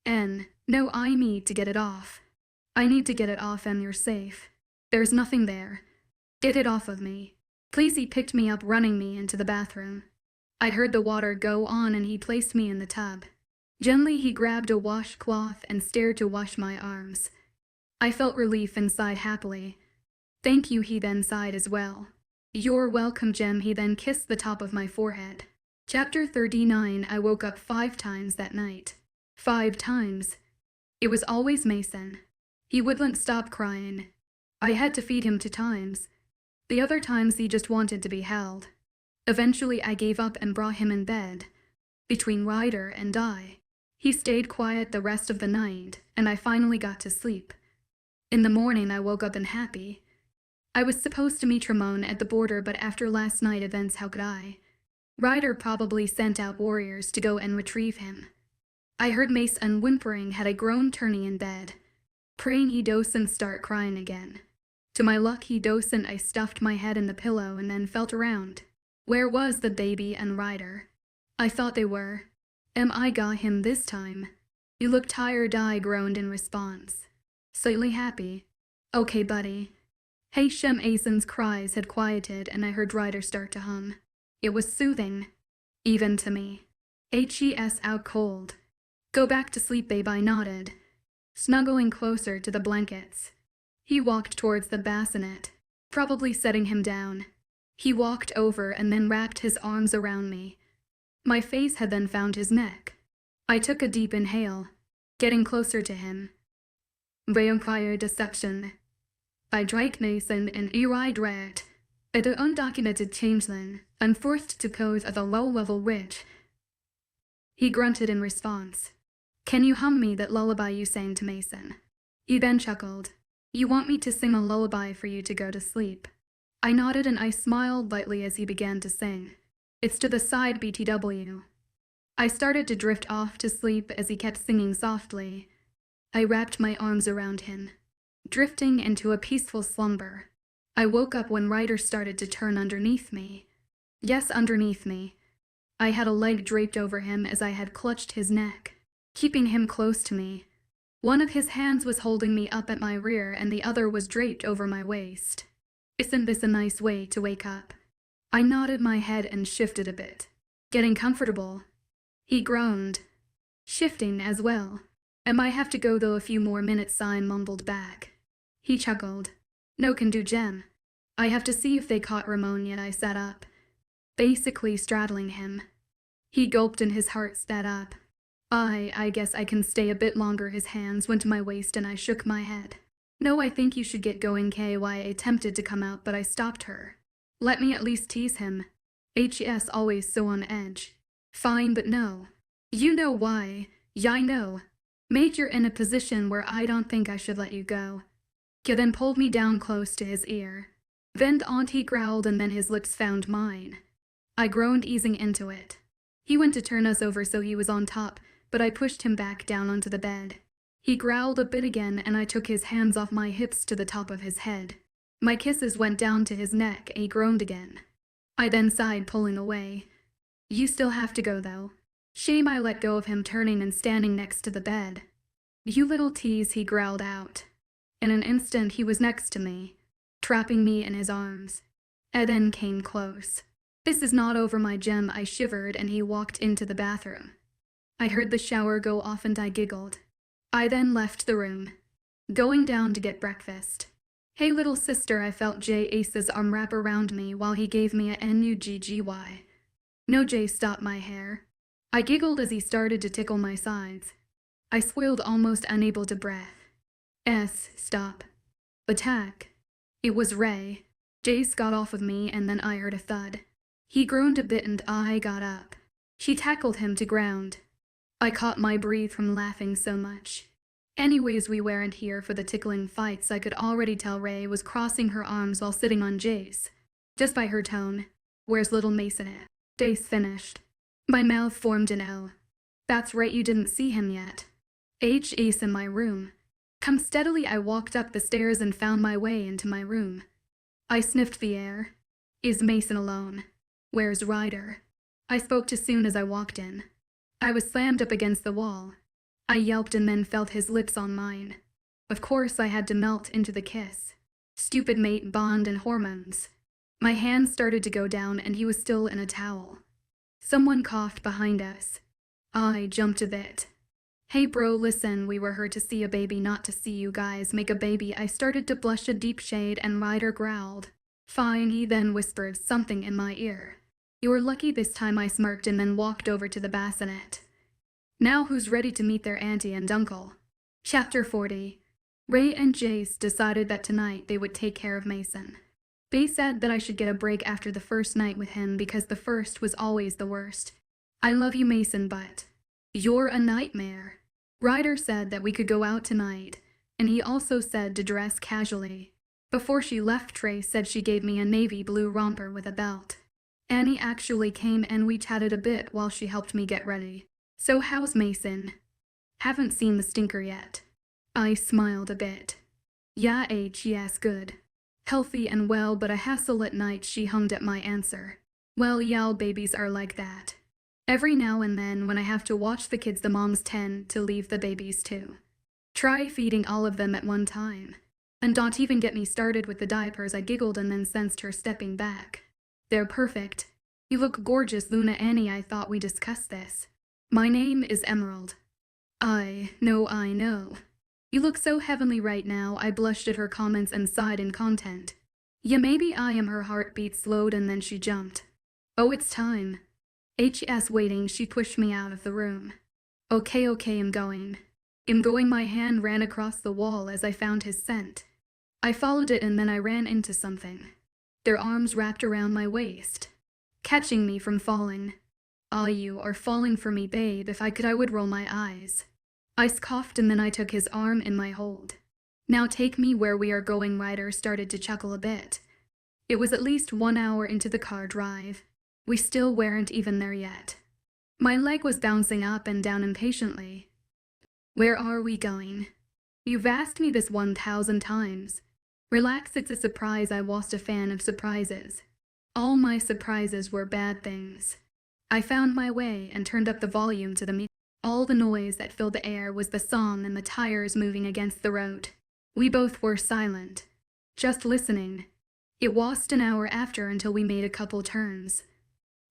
No, I need to get it off. I need to get it off and you're safe. There's nothing there. Get it off of me. Please. He picked me up, running me into the bathroom. I heard the water go on and he placed me in the tub. Gently he grabbed a washcloth and started to wash my arms. I felt relief and sighed happily. Thank you, he then sighed as well. You're welcome, Jem. He then kissed the top of my forehead. Chapter 39. I woke up 5 times that night. 5 times. It was always Mason. He wouldn't stop crying. I had to feed him 2 times. The other times he just wanted to be held. Eventually I gave up and brought him in bed. Between Ryder and I. He stayed quiet the rest of the night, and I finally got to sleep. In the morning I woke up and happy. I was supposed to meet Ramon at the border, but after last night's events, how could I? Ryder probably sent out warriors to go and retrieve him. I heard Mason whimpering had I grown, turning in bed. Praying he doesn't start crying again. To my luck he doesn't. I stuffed my head in the pillow and then felt around. Where was the baby and Ryder? I thought they were. I got him this time. You look tired, I groaned in response. Slightly happy. Okay, buddy. Hey, Mason's cries had quieted and I heard Ryder start to hum. It was soothing. Even to me. HES out cold. Go back to sleep, babe, I nodded. Snuggling closer to the blankets. He walked towards the bassinet, probably setting him down. He walked over and then wrapped his arms around me. My face had then found his neck. I took a deep inhale, getting closer to him. Vampire deception. By Drake Mason and Eri Dredd. By the undocumented changeling, I'm forced to pose as a low-level witch. He grunted in response. Can you hum me that lullaby you sang to Mason? He then chuckled. You want me to sing a lullaby for you to go to sleep? I nodded and I smiled lightly as he began to sing. It's to the side, BTW. I started to drift off to sleep as he kept singing softly. I wrapped my arms around him, drifting into a peaceful slumber. I woke up when Ryder started to turn underneath me. Yes, underneath me. I had a leg draped over him as I had clutched his neck, keeping him close to me. One of his hands was holding me up at my rear and the other was draped over my waist. Isn't this a nice way to wake up? I nodded my head and shifted a bit. Getting comfortable. He groaned. Shifting as well. I might have to go though, a few more minutes, I mumbled back. He chuckled. No can do, Jem. I have to see if they caught Ramon yet. I sat up, basically straddling him. He gulped and his heart sped up. I guess I can stay a bit longer. His hands went to my waist and I shook my head. No, I think you should get going. KY attempted to come out, but I stopped her. Let me at least tease him. HES always so on edge. Fine, but no. You know why. Yeah, I know. Made you're in a position where I don't think I should let you go. He then pulled me down close to his ear. Then he growled and then his lips found mine. I groaned, easing into it. He went to turn us over so he was on top, but I pushed him back down onto the bed. He growled a bit again and I took his hands off my hips to the top of his head. My kisses went down to his neck and he groaned again. I then sighed, pulling away. You still have to go though. Shame. I let go of him, turning and standing next to the bed. You little tease, he growled out. In an instant he was next to me, trapping me in his arms. Ed then came close. This is not over, my gem, I shivered, and he walked into the bathroom. I heard the shower go off and I giggled. I then left the room, going down to get breakfast. Hey little sister, I felt Jay Ace's arm wrap around me while he gave me a NUGGY. No, Jay, stop my hair. I giggled as he started to tickle my sides. I swilled, almost unable to breathe. Stop. Attack. It was Ray. Jace got off of me and then I heard a thud. He groaned a bit and I got up. She tackled him to ground. I caught my breath from laughing so much. Anyways, we weren't here for the tickling fights. I could already tell Ray was crossing her arms while sitting on Jace. Just by her tone. Where's little Mason at? Jace finished. My mouth formed an L. That's right, you didn't see him yet. Ace in my room. Come steadily, I walked up the stairs and found my way into my room. I sniffed the air. Is Mason alone? Where's Ryder? I spoke too soon as I walked in. I was slammed up against the wall. I yelped and then felt his lips on mine. Of course I had to melt into the kiss. Stupid mate bond and hormones. My hands started to go down and he was still in a towel. Someone coughed behind us. I jumped a bit. Hey bro, listen, we were here to see a baby, not to see you guys make a baby. I started to blush a deep shade and Ryder growled. Fine, he then whispered something in my ear. You're lucky this time, I smirked and then walked over to the bassinet. Now who's ready to meet their auntie and uncle? Chapter 40. Ray and Jace decided that tonight they would take care of Mason. They said that I should get a break after the first night with him because the first was always the worst. I love you, Mason, but you're a nightmare. Ryder said that we could go out tonight, and he also said to dress casually. Before she left, Trey said she gave me a navy blue romper with a belt. Annie actually came and we chatted a bit while she helped me get ready. So how's Mason? Haven't seen the stinker yet. I smiled a bit. Yeah, yes, good. Healthy and well, but a hassle at night, she hummed at my answer. Well, yeah, babies are like that. Every now and then when I have to watch the kids, the moms tend to leave the babies too. Try feeding all of them at one time. And don't even get me started with the diapers. I giggled and then sensed her stepping back. They're perfect. You look gorgeous, Luna. Annie, I thought we discussed this. My name is Emerald. I know. You look so heavenly right now. I blushed at her comments and sighed in content. Yeah, maybe I am. Her heartbeat slowed and then she jumped. Oh, it's time. HS waiting, she pushed me out of the room. Okay, I'm going. My hand ran across the wall as I found his scent. I followed it and then I ran into something. Their arms wrapped around my waist, catching me from falling. You are falling for me, babe. If I could, I would roll my eyes. I scoffed and then I took his arm in my hold. Now take me where we are going. Ryder started to chuckle a bit. It was at least 1 hour into the car drive. We still weren't even there yet. My leg was bouncing up and down impatiently. Where are we going? You've asked me this 1,000 times. Relax, it's a surprise. I was a fan of surprises. All my surprises were bad things. I found my way and turned up the volume to the meter. All the noise that filled the air was the song and the tires moving against the road. We both were silent, just listening. It was an hour after until we made a couple turns.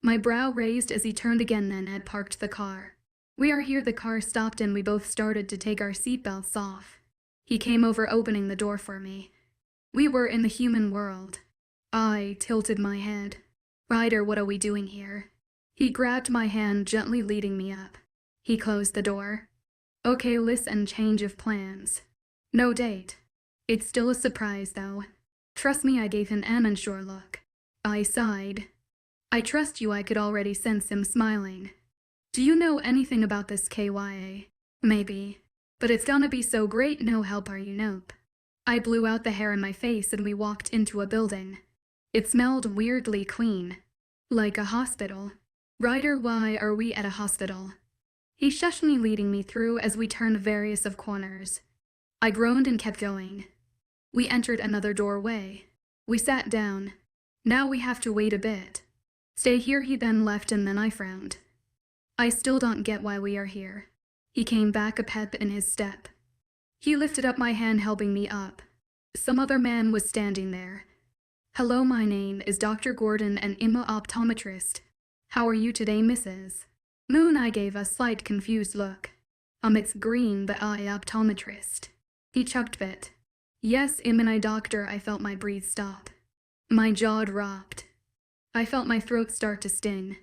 My brow raised as he turned again, then had parked the car. We are here. The car stopped and we both started to take our seatbelts off. He came over, opening the door for me. We were in the human world. I tilted my head. Ryder, what are we doing here? He grabbed my hand, gently leading me up. He closed the door. Okay, listen, change of plans. No date. It's still a surprise, though. Trust me, I gave him an unsure look. I sighed. I trust you. I could already sense him smiling. Do you know anything about this KYA? Maybe. But it's gonna be so great. No help, are you? Nope. I blew out the hair in my face and we walked into a building. It smelled weirdly clean. Like a hospital. Ryder, why are we at a hospital? He shushed me, leading me through as we turned various of corners. I groaned and kept going. We entered another doorway. We sat down. Now we have to wait a bit. Stay here. He then left and then I frowned. I still don't get why we are here. He came back, a pep in his step. He lifted up my hand, helping me up. Some other man was standing there. Hello, my name is Dr. Gordon, an optometrist. How are you today, Mrs. Moon? I gave a slight confused look. It's green, but I optometrist. He chucked bit. Yes, I doctor. I felt my breath stop. My jaw dropped. I felt my throat start to sting.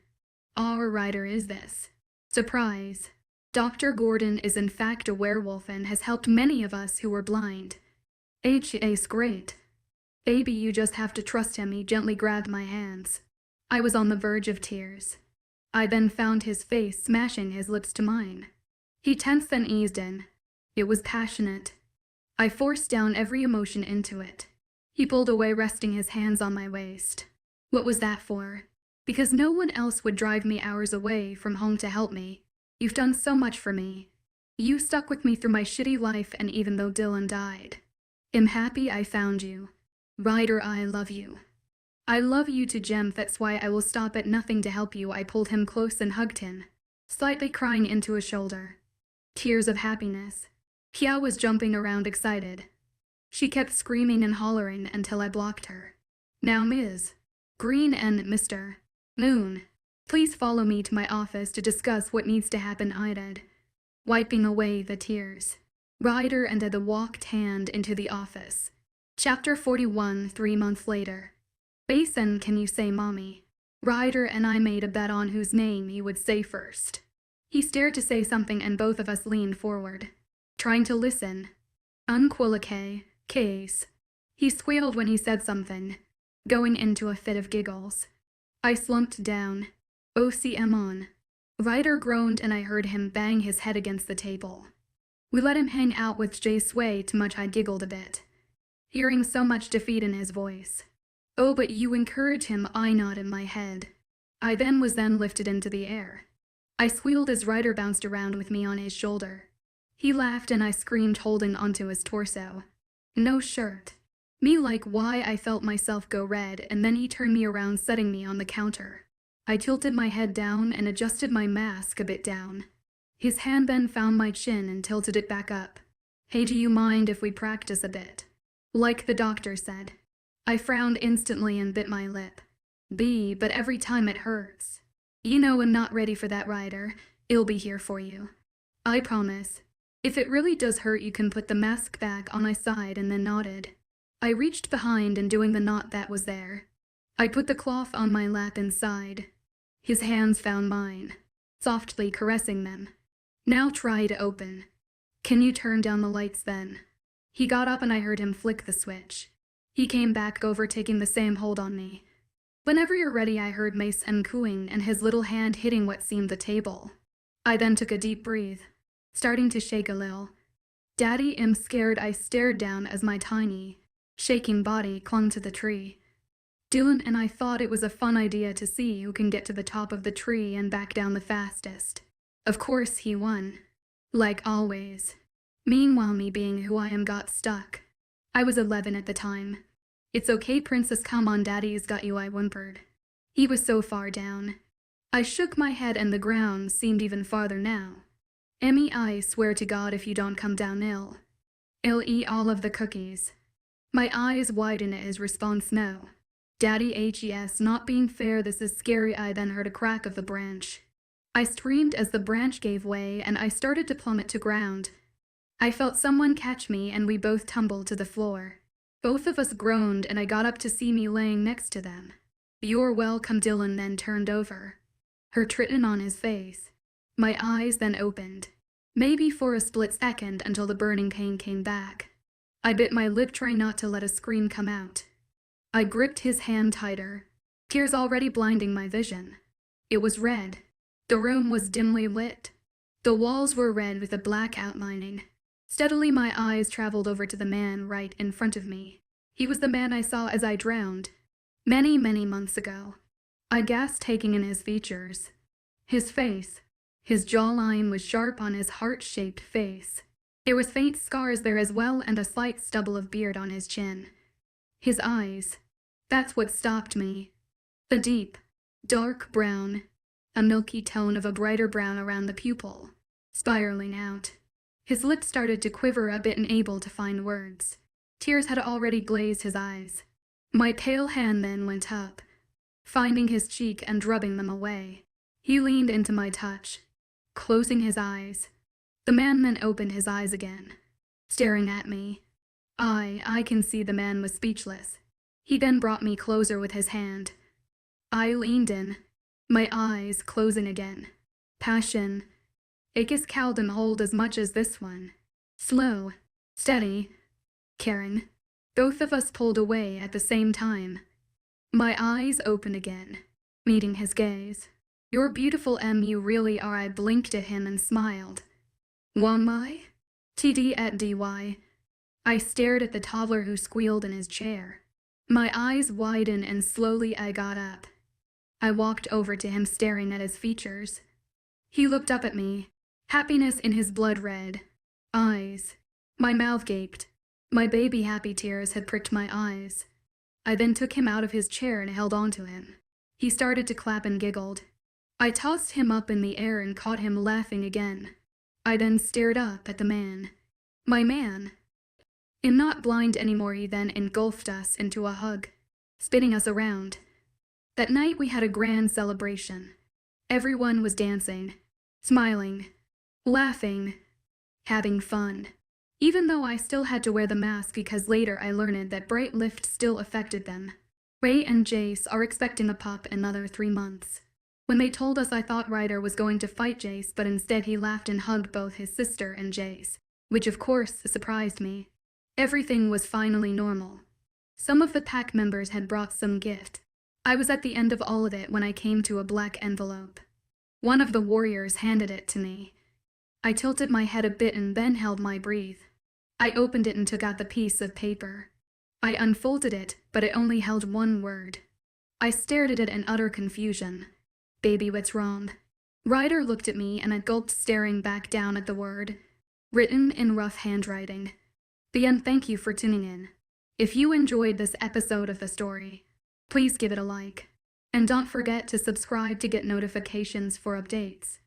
Our Ryder is this. Surprise. Dr. Gordon is in fact a werewolf and has helped many of us who were blind. It's great. Baby, you just have to trust him. He gently grabbed my hands. I was on the verge of tears. I then found his face smashing his lips to mine. He tensed and eased in. It was passionate. I forced down every emotion into it. He pulled away, resting his hands on my waist. What was that for? Because no one else would drive me hours away from home to help me. You've done so much for me. You stuck with me through my shitty life, and even though Dylan died. I'm happy I found you. Ryder, I love you. I love you too, Jem. That's why I will stop at nothing to help you. I pulled him close and hugged him, slightly crying into his shoulder. Tears of happiness. Pia was jumping around excited. She kept screaming and hollering until I blocked her. Now Ms. Green and Mr. Moon, please follow me to my office to discuss what needs to happen, I did, wiping away the tears. Ryder and Ed walked hand into the office. Chapter 41, 3 months later. Basin, can you say mommy? Ryder and I made a bet on whose name he would say first. He stared to say something and both of us leaned forward, trying to listen. Unquilique, case. He squealed when he said something, going into a fit of giggles. I slumped down. OCM on. Ryder groaned and I heard him bang his head against the table. We let him hang out with Jay Sway too much. I giggled a bit, hearing so much defeat in his voice. Oh, but you encourage him, I nodded my head. I was then lifted into the air. I squealed as Ryder bounced around with me on his shoulder. He laughed and I screamed, holding onto his torso. No shirt. Me like why. I felt myself go red, and then he turned me around, setting me on the counter. I tilted my head down and adjusted my mask a bit down. His hand then found my chin and tilted it back up. Hey, do you mind if we practice a bit? Like the doctor said. I frowned instantly and bit my lip. But every time it hurts. You know I'm not ready for that, Ryder. I'll be here for you. I promise. If it really does hurt, you can put the mask back on. I sighed and then nodded. I reached behind and doing the knot that was there. I put the cloth on my lap and sighed. His hands found mine, softly caressing them. Now try to open. Can you turn down the lights then? He got up and I heard him flick the switch. He came back over, taking the same hold on me. Whenever you're ready, I heard Mace and cooing and his little hand hitting what seemed the table. I then took a deep breath, starting to shake a little. Daddy, I'm scared. I stared down as my tiny, shaking body clung to the tree. Dylan and I thought it was a fun idea to see who can get to the top of the tree and back down the fastest. Of course he won. Like always. Meanwhile, me being who I am got stuck. I was 11 at the time. It's okay, princess, come on, daddy's got you, I whimpered. He was so far down. I shook my head and the ground seemed even farther now. Emmy, I swear to God if you don't come down I'll eat all of the cookies. My eyes widened at his response, no. Daddy, HES, not being fair, this is scary. I then heard a crack of the branch. I screamed as the branch gave way and I started to plummet to ground. I felt someone catch me and we both tumbled to the floor. Both of us groaned and I got up to see me laying next to them. You're welcome. Dylan then turned over, her written on his face. My eyes then opened, maybe for a split second, until the burning pain came back. I bit my lip, trying not to let a scream come out. I gripped his hand tighter, tears already blinding my vision. It was red. The room was dimly lit. The walls were red with a black outlining. Steadily my eyes traveled over to the man right in front of me. He was the man I saw as I drowned, many, many months ago. I gasped, taking in his features. His face. His jawline was sharp on his heart-shaped face. There was faint scars there as well and a slight stubble of beard on his chin. His eyes. That's what stopped me. The deep, dark brown, a milky tone of a brighter brown around the pupil, spiraling out. His lips started to quiver a bit, unable to find words. Tears had already glazed his eyes. My pale hand then went up, finding his cheek and rubbing them away. He leaned into my touch, closing his eyes. The man then opened his eyes again, staring at me. I can see the man was speechless. He then brought me closer with his hand. I leaned in, my eyes closing again. Passion. Akis cowed him hold as much as this one. Slow, steady. Karen. Both of us pulled away at the same time. My eyes opened again, meeting his gaze. "You're beautiful, you really are." I blinked at him and smiled. "Why? TD@DY. I stared at the toddler who squealed in his chair. My eyes widened and slowly I got up. I walked over to him, staring at his features. He looked up at me, happiness in his blood-red eyes. My mouth gaped. My baby happy tears had pricked my eyes. I then took him out of his chair and held on to him. He started to clap and giggled. I tossed him up in the air and caught him laughing again. I then stared up at the man. My man. I'm not blind anymore. He then engulfed us into a hug, spinning us around. That night we had a grand celebration. Everyone was dancing, smiling, laughing, having fun. Even though I still had to wear the mask because later I learned that bright light still affected them. Ray and Jace are expecting a pup in another 3 months. When they told us, I thought Ryder was going to fight Jace, but instead he laughed and hugged both his sister and Jace, which of course surprised me. Everything was finally normal. Some of the pack members had brought some gift. I was at the end of all of it when I came to a black envelope. One of the warriors handed it to me. I tilted my head a bit and then held my breath. I opened it and took out the piece of paper. I unfolded it, but it only held one word. I stared at it in utter confusion. "Baby, what's wrong?" Ryder looked at me and I gulped, staring back down at the word, written in rough handwriting. The end. Thank you for tuning in. If you enjoyed this episode of the story, please give it a like. And don't forget to subscribe to get notifications for updates.